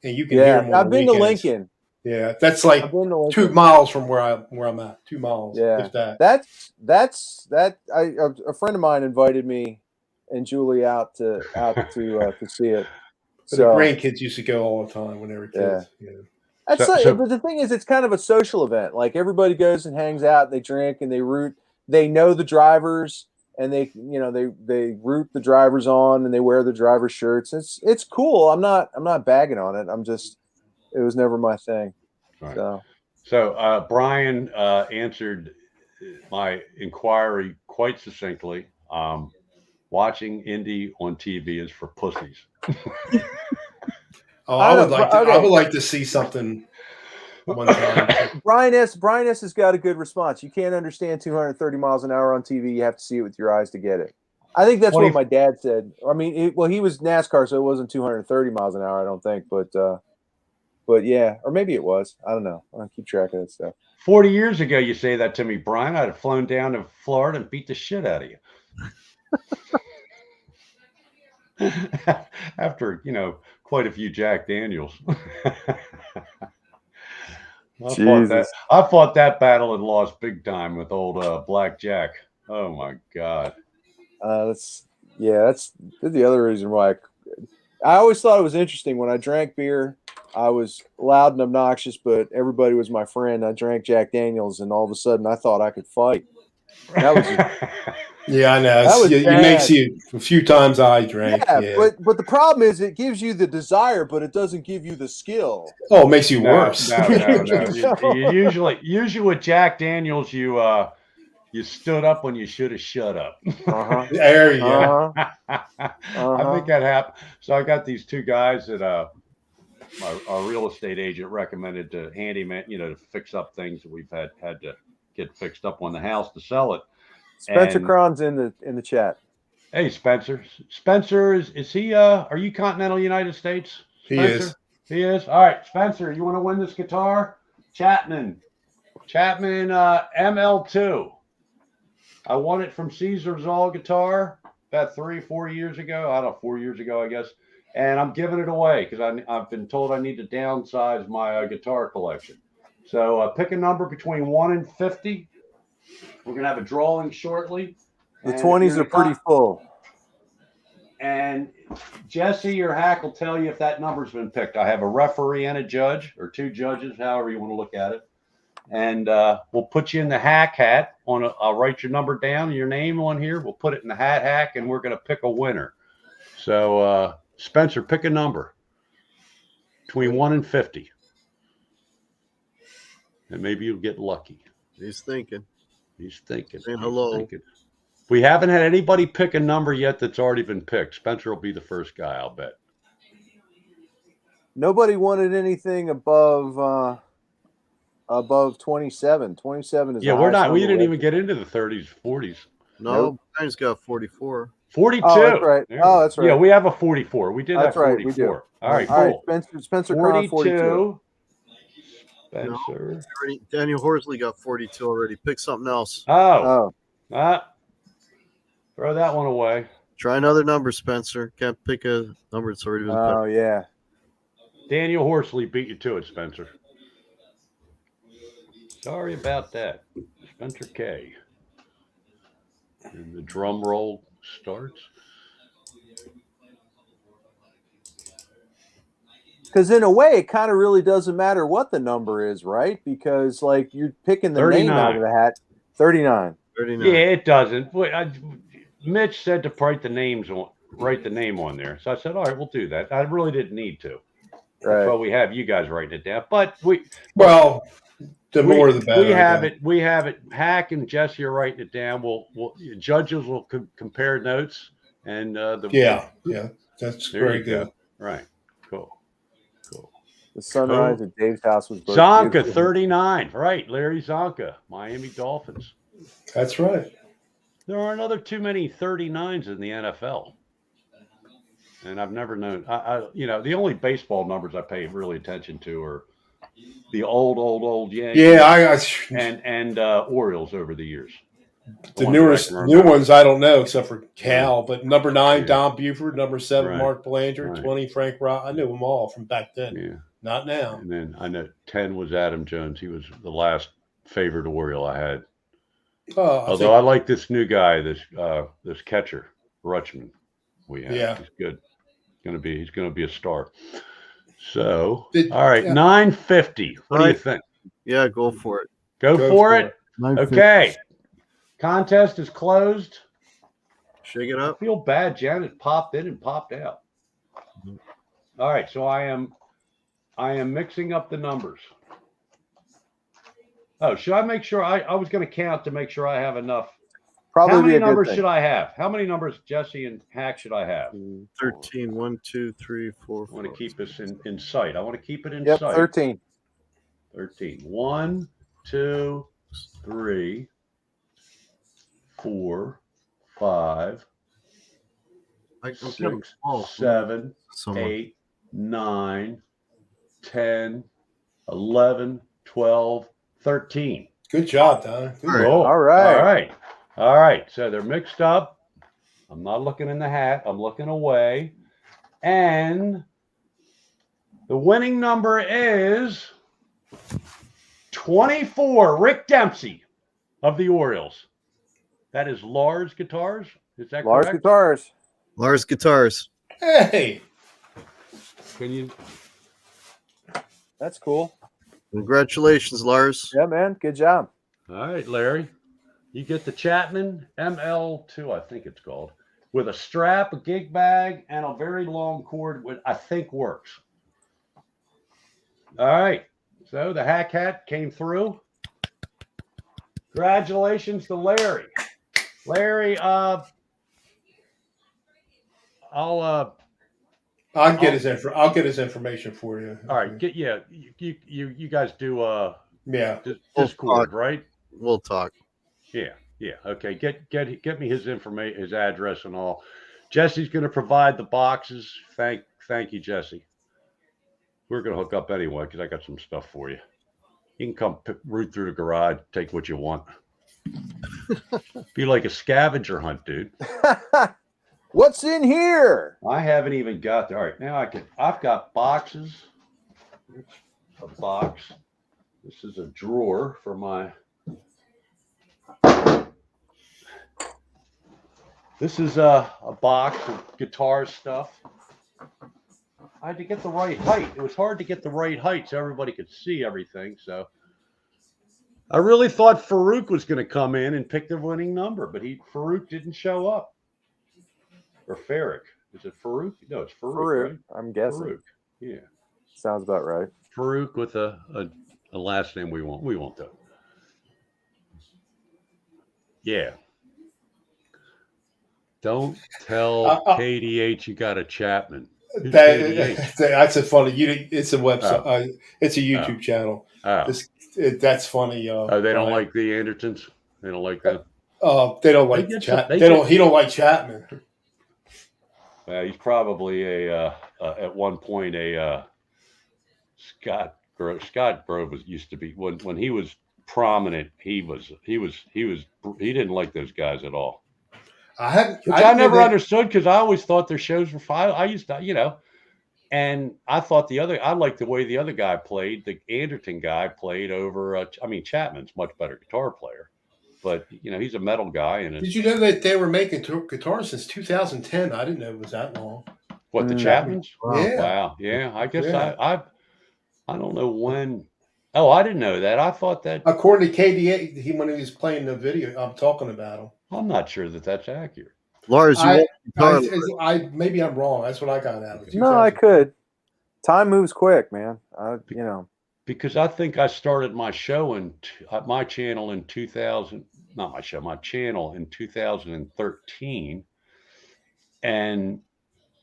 [SPEAKER 2] and you can hear them.
[SPEAKER 3] I've been to Lincoln.
[SPEAKER 2] Yeah, that's like 2 miles from where I'm at. 2 miles.
[SPEAKER 3] Yeah,
[SPEAKER 2] if that.
[SPEAKER 3] A friend of mine invited me and Julie out to see it.
[SPEAKER 2] But the grandkids used to go all the time when they were kids. Yeah.
[SPEAKER 3] But the thing is, it's kind of a social event. Like everybody goes and hangs out, and they drink and they root. They know the drivers, and they root the drivers on, and they wear the driver shirts. It's cool. I'm not bagging on it. It was never my thing. Right.
[SPEAKER 1] So Brian answered my inquiry quite succinctly. Watching Indy on TV is for pussies.
[SPEAKER 2] I would like to see something one time.
[SPEAKER 3] Brian S has got a good response. You can't understand 230 miles an hour on TV. You have to see it with your eyes to get it. I think that's what my dad said. I mean, he was NASCAR, so it wasn't 230 miles an hour, I don't think. But yeah, or maybe it was. I don't know. I don't keep track of that stuff.
[SPEAKER 1] 40 years ago, you say that to me, Brian, I'd have flown down to Florida and beat the shit out of you. After, quite a few Jack Daniels. I fought that battle and lost big time with old Black Jack. Oh my God.
[SPEAKER 3] That's the other reason why I always thought it was interesting when I drank beer. I was loud and obnoxious, but everybody was my friend. I drank Jack Daniels, and all of a sudden, I thought I could fight. That was
[SPEAKER 2] yeah, I know. It makes you a few times I drank.
[SPEAKER 3] Yeah. But the problem is it gives you the desire, but it doesn't give you the skill.
[SPEAKER 2] Oh, it makes you worse.
[SPEAKER 1] No. You usually with Jack Daniels, you stood up when you should have shut up.
[SPEAKER 2] There you go.
[SPEAKER 1] I think that happened. So I got these 2 guys that our real estate agent recommended to handyman, to fix up things that we've had to get fixed up on the house to sell it.
[SPEAKER 3] Spencer Cron's in the chat.
[SPEAKER 1] Hey, Spencer. Spencer, is he? Are you continental United States? Spencer? He is. All right, Spencer, you want to win this guitar? Chapman, ML2. I won it from Caesar's All Guitar about 3-4 years ago. I don't know, 4 years ago, I guess. And I'm giving it away because I've been told I need to downsize my guitar collection. So pick a number between 1 and 50. We're going to have a drawing shortly.
[SPEAKER 3] The 20s are pretty full.
[SPEAKER 1] And Jesse or Hack will tell you if that number's been picked. I have a referee and a judge, or 2 judges, however you want to look at it. And we'll put you in the Hack hat. I'll write your number down, your name on here. We'll put it in the hat hack, and we're going to pick a winner. So, Spencer, pick a number between 1 and 50. And maybe you'll get lucky.
[SPEAKER 4] He's thinking.
[SPEAKER 1] Saying
[SPEAKER 4] hello.
[SPEAKER 1] We haven't had anybody pick a number yet that's already been picked. Spencer will be the first guy, I'll bet.
[SPEAKER 3] Nobody wanted anything above 27. 27 is
[SPEAKER 1] we're not. We didn't even get into the 30s, 40s.
[SPEAKER 4] No, Brian's got 44.
[SPEAKER 1] 42.
[SPEAKER 3] Oh, that's right. Oh, that's right.
[SPEAKER 1] Yeah, we have a 44. We did have 44.
[SPEAKER 3] Right, we do.
[SPEAKER 1] All right, cool.
[SPEAKER 3] All right, Spencer 42.
[SPEAKER 1] Spencer.
[SPEAKER 4] Daniel Horsley got 42 already. Pick something else.
[SPEAKER 1] Throw that one away.
[SPEAKER 4] Try another number, Spencer. Can't pick a number that's already been picked.
[SPEAKER 3] Oh, yeah.
[SPEAKER 1] Daniel Horsley beat you to it, Spencer. Sorry about that. Spencer K. And the drum roll starts.
[SPEAKER 3] Because in a way, it kind of really doesn't matter what the number is, right? Because like you're picking the 39. Name out of the hat. 39.
[SPEAKER 1] Yeah, it doesn't. Mitch said to write the name on there. So I said, all right, we'll do that. I really didn't need to.
[SPEAKER 3] Right.
[SPEAKER 1] That's why we have you guys writing it down. But
[SPEAKER 2] the more the better.
[SPEAKER 1] We have it. Hack and Jesse are writing it down. Judges will compare notes and
[SPEAKER 2] that's very good.
[SPEAKER 1] Right. Cool.
[SPEAKER 3] The sunrise at Dave's house was both
[SPEAKER 1] Zonka,
[SPEAKER 3] beautiful.
[SPEAKER 1] 39. Right. Larry Zonka, Miami Dolphins.
[SPEAKER 2] That's right.
[SPEAKER 1] There aren't other too many 39s in the NFL. And I've never known, the only baseball numbers I pay really attention to are the old Yankees
[SPEAKER 2] Yeah,
[SPEAKER 1] and Orioles over the years.
[SPEAKER 2] the
[SPEAKER 1] ones that I
[SPEAKER 2] newest
[SPEAKER 1] can
[SPEAKER 2] new
[SPEAKER 1] remember.
[SPEAKER 2] ones I don't know except for Cal, but number 9
[SPEAKER 1] Yeah.
[SPEAKER 2] Don Buford, number 7
[SPEAKER 1] Right.
[SPEAKER 2] Mark Belanger,
[SPEAKER 1] Right.
[SPEAKER 2] 20 Frank Rock. I knew them all from back then.
[SPEAKER 1] Yeah.
[SPEAKER 2] Not now.
[SPEAKER 1] And then I know 10 was Adam Jones. He was the last favorite Oriole I had. Although I like this new guy, this catcher, Rutschman. We have.
[SPEAKER 2] Yeah.
[SPEAKER 1] He's good. He's gonna be a star. So
[SPEAKER 2] All
[SPEAKER 1] right, 950. What do you
[SPEAKER 4] Right.
[SPEAKER 1] think?
[SPEAKER 4] Yeah, go for it.
[SPEAKER 1] Go for it.
[SPEAKER 4] 950.
[SPEAKER 1] Okay. Contest is closed.
[SPEAKER 4] Shake it
[SPEAKER 1] I
[SPEAKER 4] up.
[SPEAKER 1] feel bad. Janet popped in and popped out. All right, so I am mixing up the numbers. Oh, should I make sure I was going to count to make sure I have enough?
[SPEAKER 3] Probably
[SPEAKER 1] How many
[SPEAKER 3] be a good
[SPEAKER 1] numbers
[SPEAKER 3] thing.
[SPEAKER 1] should I have? How many numbers, Jesse and Hack, should I have?
[SPEAKER 4] 13. 1, 2, 3, 4,
[SPEAKER 1] I want to
[SPEAKER 4] 5.
[SPEAKER 1] keep this in sight. I want to keep it in
[SPEAKER 3] Yep,
[SPEAKER 1] sight.
[SPEAKER 3] 13.
[SPEAKER 1] 13. 1, 2, 3, 4, 5,
[SPEAKER 4] I'm
[SPEAKER 1] 6,
[SPEAKER 4] oh,
[SPEAKER 1] 7,
[SPEAKER 4] someone.
[SPEAKER 1] 8, 9, 10, 11, 12, 13.
[SPEAKER 2] Good job, Don. Good
[SPEAKER 4] All right.
[SPEAKER 2] job.
[SPEAKER 3] All right.
[SPEAKER 1] All right. All right. So they're mixed up. I'm not looking in the hat. I'm looking away. And the winning number is 24. Rick Dempsey of the Orioles. That is Lars Guitars. Is that
[SPEAKER 3] Lars
[SPEAKER 1] correct?
[SPEAKER 3] Guitars.
[SPEAKER 4] Lars Guitars.
[SPEAKER 2] Hey.
[SPEAKER 1] Can you?
[SPEAKER 3] That's cool.
[SPEAKER 4] Congratulations, Lars.
[SPEAKER 3] Yeah, man. Good job.
[SPEAKER 1] All right, Larry. You get the Chapman ML2, I think it's called, with a strap, a gig bag, and a very long cord, which I think works. All right. So the hack hat came through. Congratulations to Larry. Larry, I'll
[SPEAKER 2] get his information for you.
[SPEAKER 1] all right. You guys do
[SPEAKER 2] Yeah.
[SPEAKER 1] Discord, right?
[SPEAKER 4] We'll talk.
[SPEAKER 1] Yeah. Okay. Get me his information, his address, and all. Jesse's going to provide the boxes. Thank you, Jesse. We're going to hook up anyway because I got some stuff for you. You can come root through the garage, take what you want. Be like a scavenger hunt, dude.
[SPEAKER 3] What's in here?
[SPEAKER 1] I haven't even got there. All right, now I've got boxes. A box. This is a drawer for my. This is a box of guitar stuff. I had to get the right height. It was hard to get the right height so everybody could see everything. So I really thought Farouk was going to come in and pick the winning number, but Farouk didn't show up. Or Farrick. Is it Farouk? No, it's Farouk.
[SPEAKER 3] Farouk,
[SPEAKER 1] Right?
[SPEAKER 3] I'm guessing.
[SPEAKER 1] Farouk. Yeah.
[SPEAKER 3] Sounds about right.
[SPEAKER 1] Farouk with a last name we won't do. Yeah. Don't tell KDH you got a Chapman. Who's KDH?
[SPEAKER 2] That's a funny. It's a website. It's a YouTube channel.
[SPEAKER 1] Oh.
[SPEAKER 2] That's funny.
[SPEAKER 1] They don't like the Andertons. They don't like that.
[SPEAKER 2] They don't like Chapman. He don't like Chapman.
[SPEAKER 1] He's probably at one point a Scott Grove. Scott Grove used to be when he was prominent. He didn't like those guys at all. I never understood because I always thought their shows were fine. I used to, and I thought I liked the way the other guy played. The Anderton guy played over. Chapman's much better guitar player, but he's a metal guy. And
[SPEAKER 2] did you know that they were making guitars since 2010? I didn't know it was that long.
[SPEAKER 1] What, the Chapmans?
[SPEAKER 2] Yeah.
[SPEAKER 1] Wow. Yeah. I guess I don't know when. Oh, I didn't know that. I thought that.
[SPEAKER 2] According to KDA, when he was playing the video, I'm talking about him.
[SPEAKER 1] I'm not sure that that's accurate.
[SPEAKER 4] Lars,
[SPEAKER 2] maybe I'm wrong. That's what I got out of it.
[SPEAKER 3] No, I could. Time moves quick, man.
[SPEAKER 1] Because I think I started my show my channel in 2000. Not my show, my channel in 2013, and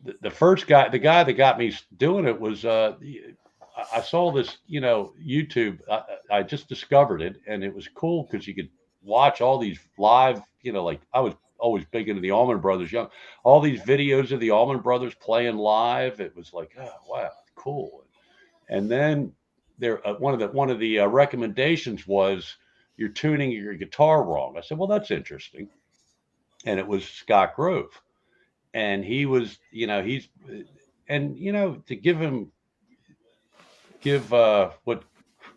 [SPEAKER 1] the first guy, the guy that got me doing it was I saw this, YouTube. I just discovered it, and it was cool because you could watch all these live, like I was always big into the Allman Brothers, all these videos of the Allman Brothers playing live. It was like, oh wow, cool. And then there, one of the recommendations was you're tuning your guitar wrong. I said, well, that's interesting, and it was Scott Grove, and he was, and to give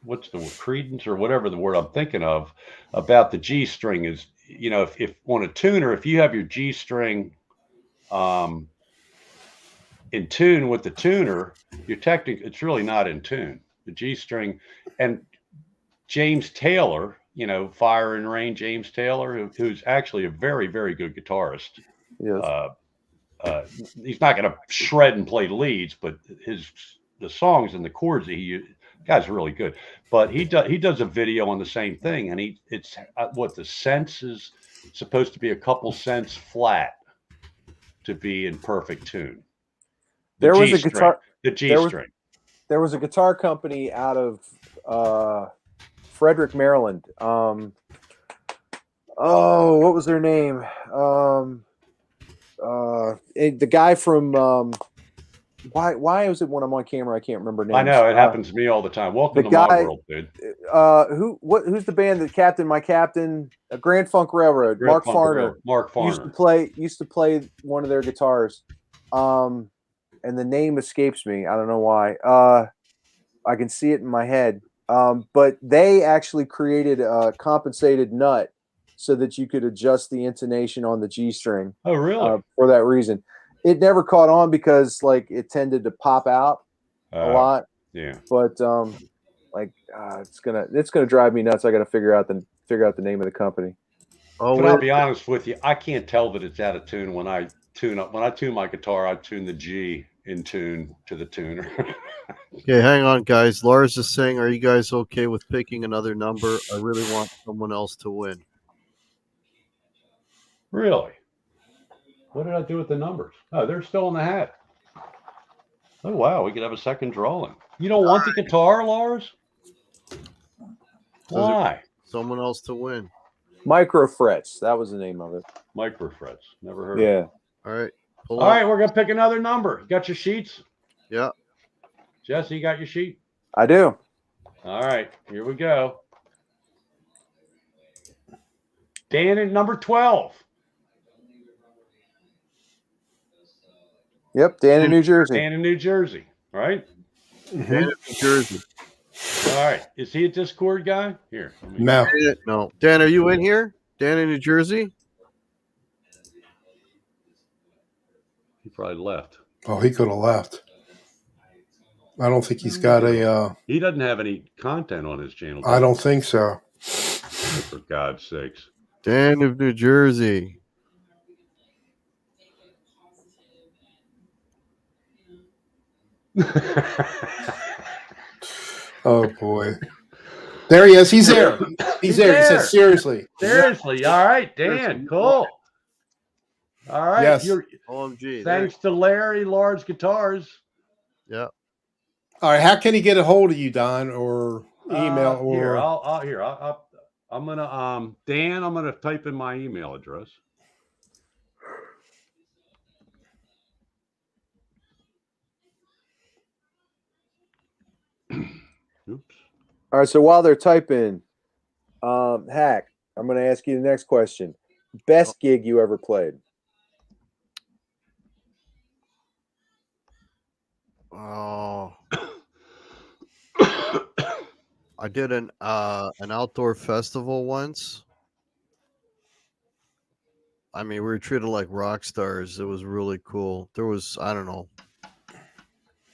[SPEAKER 1] what's the word, credence or whatever the word I'm thinking of about the G string is, if on a tuner, if you have your G string in tune with the tuner, it's really not in tune. The G string, and James Taylor, Fire and Rain, James Taylor, who's actually a very, very good guitarist.
[SPEAKER 3] Yes.
[SPEAKER 1] He's not going to shred and play leads, but the songs and the chords that he used, guy's really good. But he does a video on the same thing, and it's what the sense is supposed to be a couple cents flat to be in perfect tune.
[SPEAKER 3] There was a guitar.
[SPEAKER 1] The G string.
[SPEAKER 3] There was a guitar company out of Frederick, Maryland. What was their name? The guy from why is it when I'm on camera I can't remember names?
[SPEAKER 1] I know it happens to me all the time. Welcome to my world, dude.
[SPEAKER 3] Who's the band that My Captain, Grand Funk Railroad? Mark Farner.
[SPEAKER 1] Mark Farner
[SPEAKER 3] used to play one of their guitars. And the name escapes me. I don't know why. I can see it in my head. But they actually created a compensated nut so that you could adjust the intonation on the G string.
[SPEAKER 1] Oh, really?
[SPEAKER 3] For that reason. It never caught on because it tended to pop out a lot.
[SPEAKER 1] Yeah.
[SPEAKER 3] But it's gonna drive me nuts. I got to figure out the name of the company.
[SPEAKER 1] But I'll be honest with you, I can't tell that it's out of tune when I tune my guitar. I tune the G in tune to the tuner.
[SPEAKER 4] Okay, hang on, guys. Lars is saying, are you guys okay with picking another number? I really want someone else to win.
[SPEAKER 1] Really? What did I do with the numbers? Oh, they're still in the hat. Oh, wow. We could have a second drawing. You don't want the guitar, Lars? Why?
[SPEAKER 4] Someone else to win.
[SPEAKER 3] Micro Frets. That was the name of it.
[SPEAKER 1] Micro Frets. Never heard
[SPEAKER 3] of
[SPEAKER 1] it.
[SPEAKER 4] All right.
[SPEAKER 1] All right, we're going to pick another number. You got your sheets?
[SPEAKER 4] Yeah.
[SPEAKER 1] Jesse, you got your sheet?
[SPEAKER 3] I do.
[SPEAKER 1] All right, here we go. Dan at number 12.
[SPEAKER 3] Yep, Dan in New Jersey.
[SPEAKER 1] Dan in New Jersey, right?
[SPEAKER 4] Dan in New Jersey.
[SPEAKER 1] All right. Is he a Discord guy? Here.
[SPEAKER 2] No.
[SPEAKER 4] No. Dan, are you in here? Dan in New Jersey?
[SPEAKER 1] He probably left.
[SPEAKER 2] Oh, he could have left. I don't think he's got a...
[SPEAKER 1] he doesn't have any content on his channel.
[SPEAKER 2] I don't think so.
[SPEAKER 1] For God's sakes.
[SPEAKER 4] Dan of New Jersey.
[SPEAKER 2] Oh, boy. There he is. He's there. He's there. He said, seriously.
[SPEAKER 1] Seriously. All right, Dan. Cool. All right.
[SPEAKER 2] Yes.
[SPEAKER 4] OMG.
[SPEAKER 1] Thanks to Larry, Lars Guitars.
[SPEAKER 4] Yeah.
[SPEAKER 2] All right. How can he get a hold of you, Don, or email?
[SPEAKER 1] Here, I'm gonna Dan. I'm gonna type in my email address. Oops.
[SPEAKER 3] All right. So while they're typing, Hack, I'm going to ask you the next question. Best gig you ever played?
[SPEAKER 4] Oh. I did an outdoor festival once. I mean, we were treated like rock stars. It was really cool. There was, I don't know,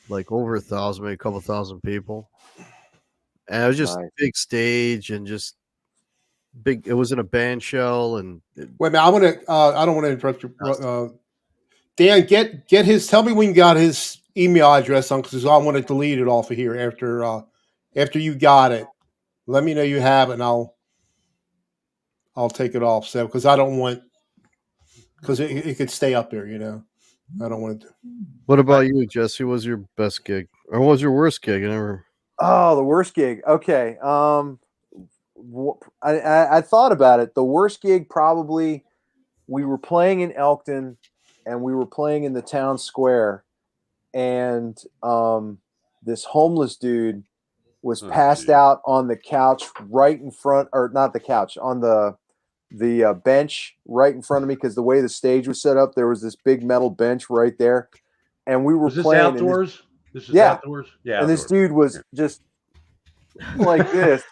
[SPEAKER 4] like over 1,000, maybe a couple thousand people. And it was just a big stage and just big. It was in a band shell. And
[SPEAKER 2] wait a minute, I don't want to interrupt you. Dan, get his. Tell me when you got his email address on, because I want to delete it off of here after you got it. Let me know you have it, and I'll take it off. So because I don't want, because it could stay up there, you know. I don't want to.
[SPEAKER 4] What about you, Jesse? What was your best gig, or what was your worst gig? I never.
[SPEAKER 3] Oh, the worst gig. Okay. I thought about it. The worst gig probably we were playing in Elkton, and we were playing in the town square, and this homeless dude was passed out on the couch right in front, or not the couch, on the bench right in front of me, because the way the stage was set up, there was this big metal bench right there, and we were
[SPEAKER 1] Was this
[SPEAKER 3] playing.
[SPEAKER 1] outdoors? This is
[SPEAKER 3] Yeah.
[SPEAKER 1] outdoors? Yeah.
[SPEAKER 3] And this
[SPEAKER 1] outdoors.
[SPEAKER 3] dude was just like this.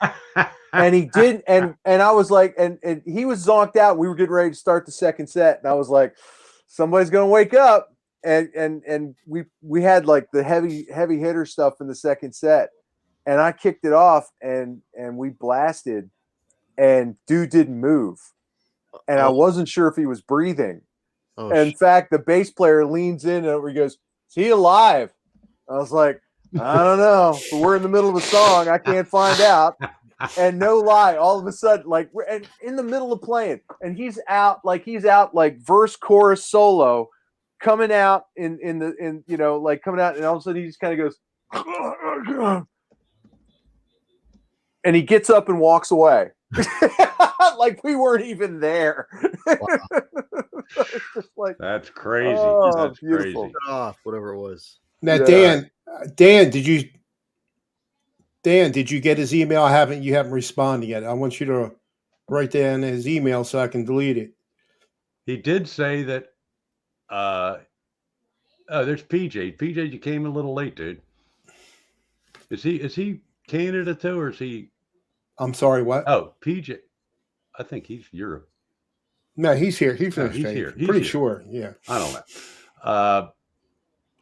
[SPEAKER 3] And he did, and I was like, and he was zonked out. We were getting ready to start the second set, and I was like, somebody's gonna wake up. And we had like the heavy hitter stuff in the second set, and I kicked it off, and we blasted, and dude didn't move, and I wasn't sure if he was breathing.
[SPEAKER 4] Oh,
[SPEAKER 3] In fact, the bass player leans in and he goes, "Is he alive?" I was like, I don't know, but we're in the middle of a song. I can't find out. And no lie, all of a sudden, like we're in the middle of playing, and he's out like verse, chorus, solo, coming out in like coming out, and all of a sudden he just kind of goes, and he gets up and walks away, like we weren't even there.
[SPEAKER 4] Wow.
[SPEAKER 3] It's just like,
[SPEAKER 1] that's crazy.
[SPEAKER 3] oh,
[SPEAKER 1] That's
[SPEAKER 3] beautiful.
[SPEAKER 1] crazy.
[SPEAKER 4] Off, whatever it was.
[SPEAKER 2] Now,
[SPEAKER 3] Yeah.
[SPEAKER 2] Dan, did you get his email? You haven't responded yet. I want you to write down his email so I can delete it.
[SPEAKER 1] He did say that. Oh, there's PJ. PJ, you came a little late, dude. Is he Canada too, or is he?
[SPEAKER 2] I'm sorry, what?
[SPEAKER 1] Oh, PJ. I think he's Europe.
[SPEAKER 2] No, he's here. He's
[SPEAKER 1] No,
[SPEAKER 2] from
[SPEAKER 1] he's
[SPEAKER 2] Australia.
[SPEAKER 1] here. He's
[SPEAKER 2] Pretty
[SPEAKER 1] here.
[SPEAKER 2] sure. Yeah.
[SPEAKER 1] I don't know.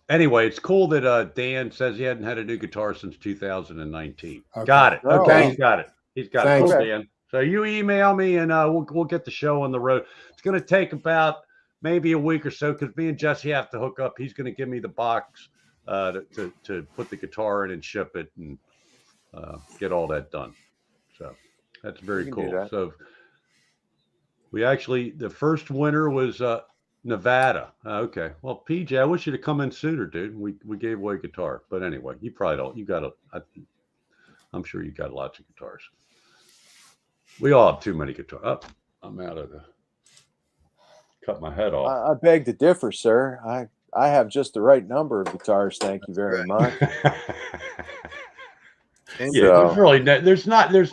[SPEAKER 1] Anyway, it's cool that Dan says he hadn't had a new guitar since 2019.
[SPEAKER 2] Okay.
[SPEAKER 1] Got it.
[SPEAKER 3] Oh,
[SPEAKER 1] Okay,
[SPEAKER 2] wow.
[SPEAKER 1] he's got it. He's got
[SPEAKER 2] Thanks.
[SPEAKER 1] it.
[SPEAKER 3] Okay.
[SPEAKER 1] Dan. So you email me, and we'll get the show on the road. It's going to take about maybe a week or so, because me and Jesse have to hook up. He's going to give me the box to put the guitar in and ship it, and get all that done. So that's very
[SPEAKER 3] We can do
[SPEAKER 1] cool.
[SPEAKER 3] that.
[SPEAKER 1] So we actually, the first winner was Nevada. Okay. Well, PJ, I wish you to come in sooner, dude. We gave away a guitar, but anyway, you probably don't. You got I'm sure you got lots of guitars. We all have too many guitars. Oh, I'm out of the. Cut my head off.
[SPEAKER 3] I beg to differ, sir. I have just the right number of guitars. Thank you very much.
[SPEAKER 1] Yeah, there's really there's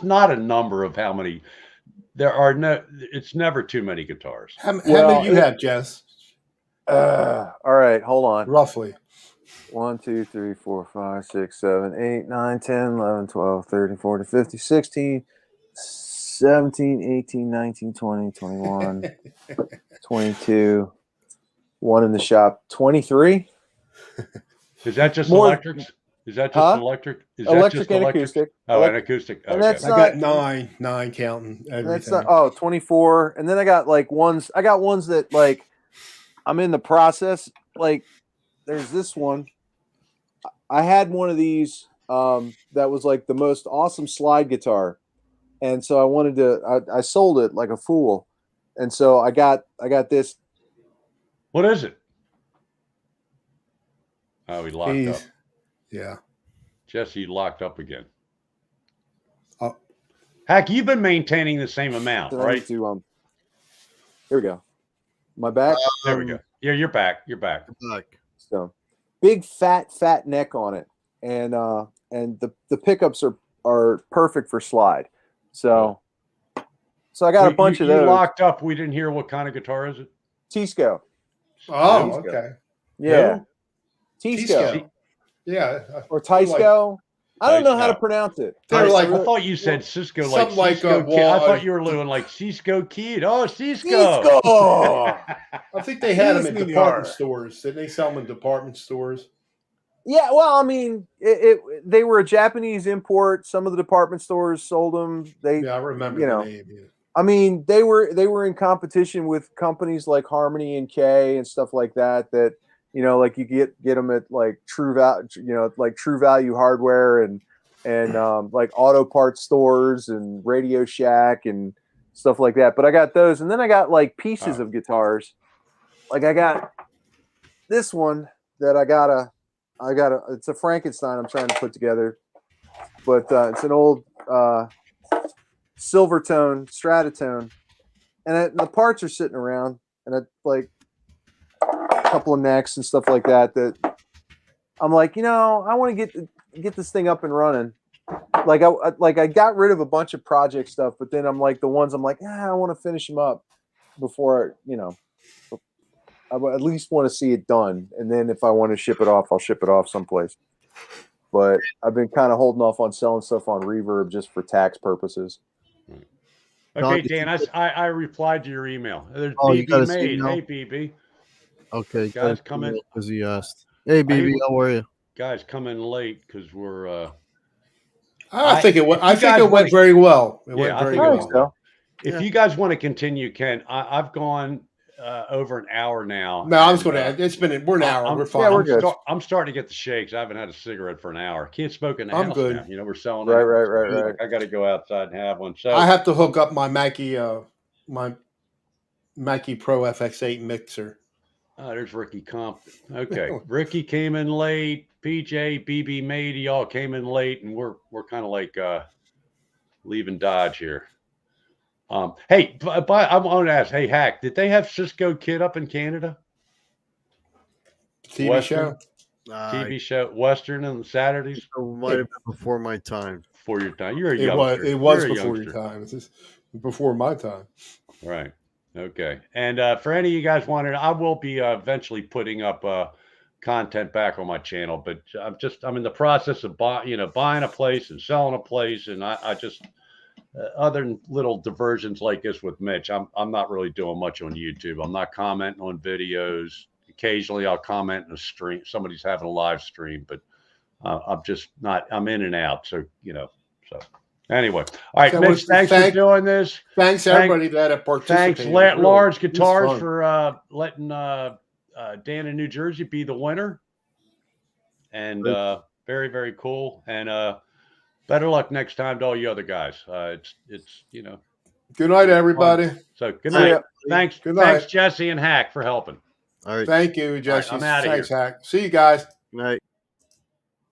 [SPEAKER 1] not a number of how many. There are no. It's never too many guitars.
[SPEAKER 2] How many do you have, Jess?
[SPEAKER 3] All right, hold on.
[SPEAKER 2] Roughly.
[SPEAKER 3] 1, 2, 3, 4, 5, 6, 7, 8, 9, 10, 11, 12, 13, 14, 15, 16, 17, 18, 19, 20, 21, 22. One in the shop. 23.
[SPEAKER 1] Is that just
[SPEAKER 3] More-
[SPEAKER 1] electrics? Is that just
[SPEAKER 3] Huh?
[SPEAKER 1] electric? Is that
[SPEAKER 3] Electric
[SPEAKER 1] just
[SPEAKER 3] and
[SPEAKER 1] electric?
[SPEAKER 3] acoustic.
[SPEAKER 1] Oh, and acoustic.
[SPEAKER 3] And
[SPEAKER 1] Okay.
[SPEAKER 3] that's
[SPEAKER 2] I
[SPEAKER 3] not-
[SPEAKER 2] got nine counting everything.
[SPEAKER 3] That's not 24. And then I got like ones. I got ones that like I'm in the process. Like there's this one. I had one of these that was like the most awesome slide guitar. And so I wanted to I sold it like a fool. And so I got this.
[SPEAKER 1] What is it? Oh, he locked up.
[SPEAKER 2] Yeah.
[SPEAKER 1] Jesse locked up again.
[SPEAKER 2] Oh.
[SPEAKER 1] Heck, you've been maintaining the same amount,
[SPEAKER 3] So I need
[SPEAKER 1] right?
[SPEAKER 3] to, here we go. My back.
[SPEAKER 1] There we go. Yeah, you're back. You're back.
[SPEAKER 4] Back.
[SPEAKER 3] So big fat neck on it. And the pickups are perfect for slide. So I got a bunch of
[SPEAKER 1] you
[SPEAKER 3] those.
[SPEAKER 1] locked up. We didn't hear what kind of guitar is it?
[SPEAKER 3] Tisco.
[SPEAKER 2] Oh,
[SPEAKER 3] Tisco.
[SPEAKER 2] okay.
[SPEAKER 3] Yeah.
[SPEAKER 2] Tisco.
[SPEAKER 3] Tisco.
[SPEAKER 2] Yeah.
[SPEAKER 3] Or Tisco. I don't know how to
[SPEAKER 1] Tisco.
[SPEAKER 3] pronounce it.
[SPEAKER 2] They're
[SPEAKER 1] I
[SPEAKER 2] like
[SPEAKER 1] thought you said Cisco, like
[SPEAKER 2] something like,
[SPEAKER 1] Cisco Kid. I
[SPEAKER 2] well,
[SPEAKER 1] thought you were doing like Cisco Kid. Oh, Cisco.
[SPEAKER 3] Tisco.
[SPEAKER 2] I think they had them in
[SPEAKER 3] Please,
[SPEAKER 2] department
[SPEAKER 3] New York.
[SPEAKER 2] stores. Didn't they sell them in department stores?
[SPEAKER 3] Yeah, well, I mean, they were a Japanese import. Some of the department stores sold them.
[SPEAKER 2] Yeah, I remember
[SPEAKER 3] you
[SPEAKER 2] the
[SPEAKER 3] know,
[SPEAKER 2] name. Yeah.
[SPEAKER 3] I mean, they were in competition with companies like Harmony and K and stuff like that. That like you get them at like True Value Hardware and like auto parts stores and Radio Shack and stuff like that. But I got those, and then I got like pieces of guitars. Like I got this one that I gotta. It's a Frankenstein I'm trying to put together, but it's an old Silvertone Stratotone, and the parts are sitting around, and it like a couple of necks and stuff like that. That I'm like, I want to get this thing up and running. Like I got rid of a bunch of project stuff, but then I'm like the ones I'm like, I want to finish them up before I at least want to see it done, and then if I want to ship it off, I'll ship it off someplace. But I've been kind of holding off on selling stuff on Reverb just for tax purposes.
[SPEAKER 1] Okay, Dan, I replied to your email. There's
[SPEAKER 4] you got
[SPEAKER 1] BB
[SPEAKER 4] his
[SPEAKER 1] Made.
[SPEAKER 4] email?
[SPEAKER 1] Hey, BB.
[SPEAKER 4] Okay,
[SPEAKER 1] Guys, come in.
[SPEAKER 4] because he asked. Hey, BB, how are you?
[SPEAKER 1] Guys, come in late because we're.
[SPEAKER 2] I think it went.
[SPEAKER 1] if you
[SPEAKER 2] I think
[SPEAKER 1] guys
[SPEAKER 2] it went
[SPEAKER 1] wanna-
[SPEAKER 2] very well. It
[SPEAKER 1] Yeah,
[SPEAKER 2] went
[SPEAKER 1] I
[SPEAKER 2] very
[SPEAKER 1] think it
[SPEAKER 2] well.
[SPEAKER 1] went well. If
[SPEAKER 4] Yeah.
[SPEAKER 1] you guys want to continue, Ken, I've gone over an hour now.
[SPEAKER 2] No, I was going to. It's been. We're an hour. We're fine.
[SPEAKER 3] Yeah, we're good.
[SPEAKER 1] I'm starting to get the shakes. I haven't had a cigarette for an hour. Can't smoke in the
[SPEAKER 2] I'm
[SPEAKER 1] house
[SPEAKER 2] good.
[SPEAKER 1] now. We're selling.
[SPEAKER 3] Right.
[SPEAKER 1] I got to go outside and have one. So
[SPEAKER 2] I have to hook up my Mackie Pro FX8 mixer.
[SPEAKER 1] there's Ricky Compton. Okay, Ricky came in late. PJ, BB, Mady, y'all came in late, and we're kind of like leaving Dodge here. Hey, but I want to ask, hey, Hack, did they have Cisco Kid up in Canada?
[SPEAKER 2] TV
[SPEAKER 1] Western?
[SPEAKER 2] show.
[SPEAKER 1] TV show, Western on Saturdays?
[SPEAKER 4] It might have been before my time.
[SPEAKER 1] Before your time. You're a
[SPEAKER 2] It
[SPEAKER 1] youngster.
[SPEAKER 2] was. It was
[SPEAKER 1] You're a
[SPEAKER 2] before your
[SPEAKER 1] youngster.
[SPEAKER 2] time. This is before my time.
[SPEAKER 1] Right. Okay. And for any of you guys wanted, I will be eventually putting up content back on my channel, but I'm in the process of buying a place and selling a place, and I just other than little diversions like this with Mitch, I'm not really doing much on YouTube. I'm not commenting on videos. Occasionally, I'll comment in a stream. Somebody's having a live stream, but I'm just not. I'm in and out. So So anyway, all right,
[SPEAKER 2] So
[SPEAKER 1] Mitch. Thanks for doing this.
[SPEAKER 2] Thanks everybody that participated.
[SPEAKER 1] Thanks,
[SPEAKER 2] Really,
[SPEAKER 1] Large
[SPEAKER 2] it was
[SPEAKER 1] Guitars,
[SPEAKER 2] fun.
[SPEAKER 1] for letting Dan in New Jersey be the winner. And very, very cool. And better luck next time to all you other guys. It's
[SPEAKER 2] Good night, everybody.
[SPEAKER 1] So good night. Thanks.
[SPEAKER 2] Good night.
[SPEAKER 1] Thanks, Jesse and Hack, for helping.
[SPEAKER 4] All right.
[SPEAKER 2] Thank you, Jesse.
[SPEAKER 1] I'm outta
[SPEAKER 2] Thanks,
[SPEAKER 1] here.
[SPEAKER 2] Hack. See you guys.
[SPEAKER 4] Good night.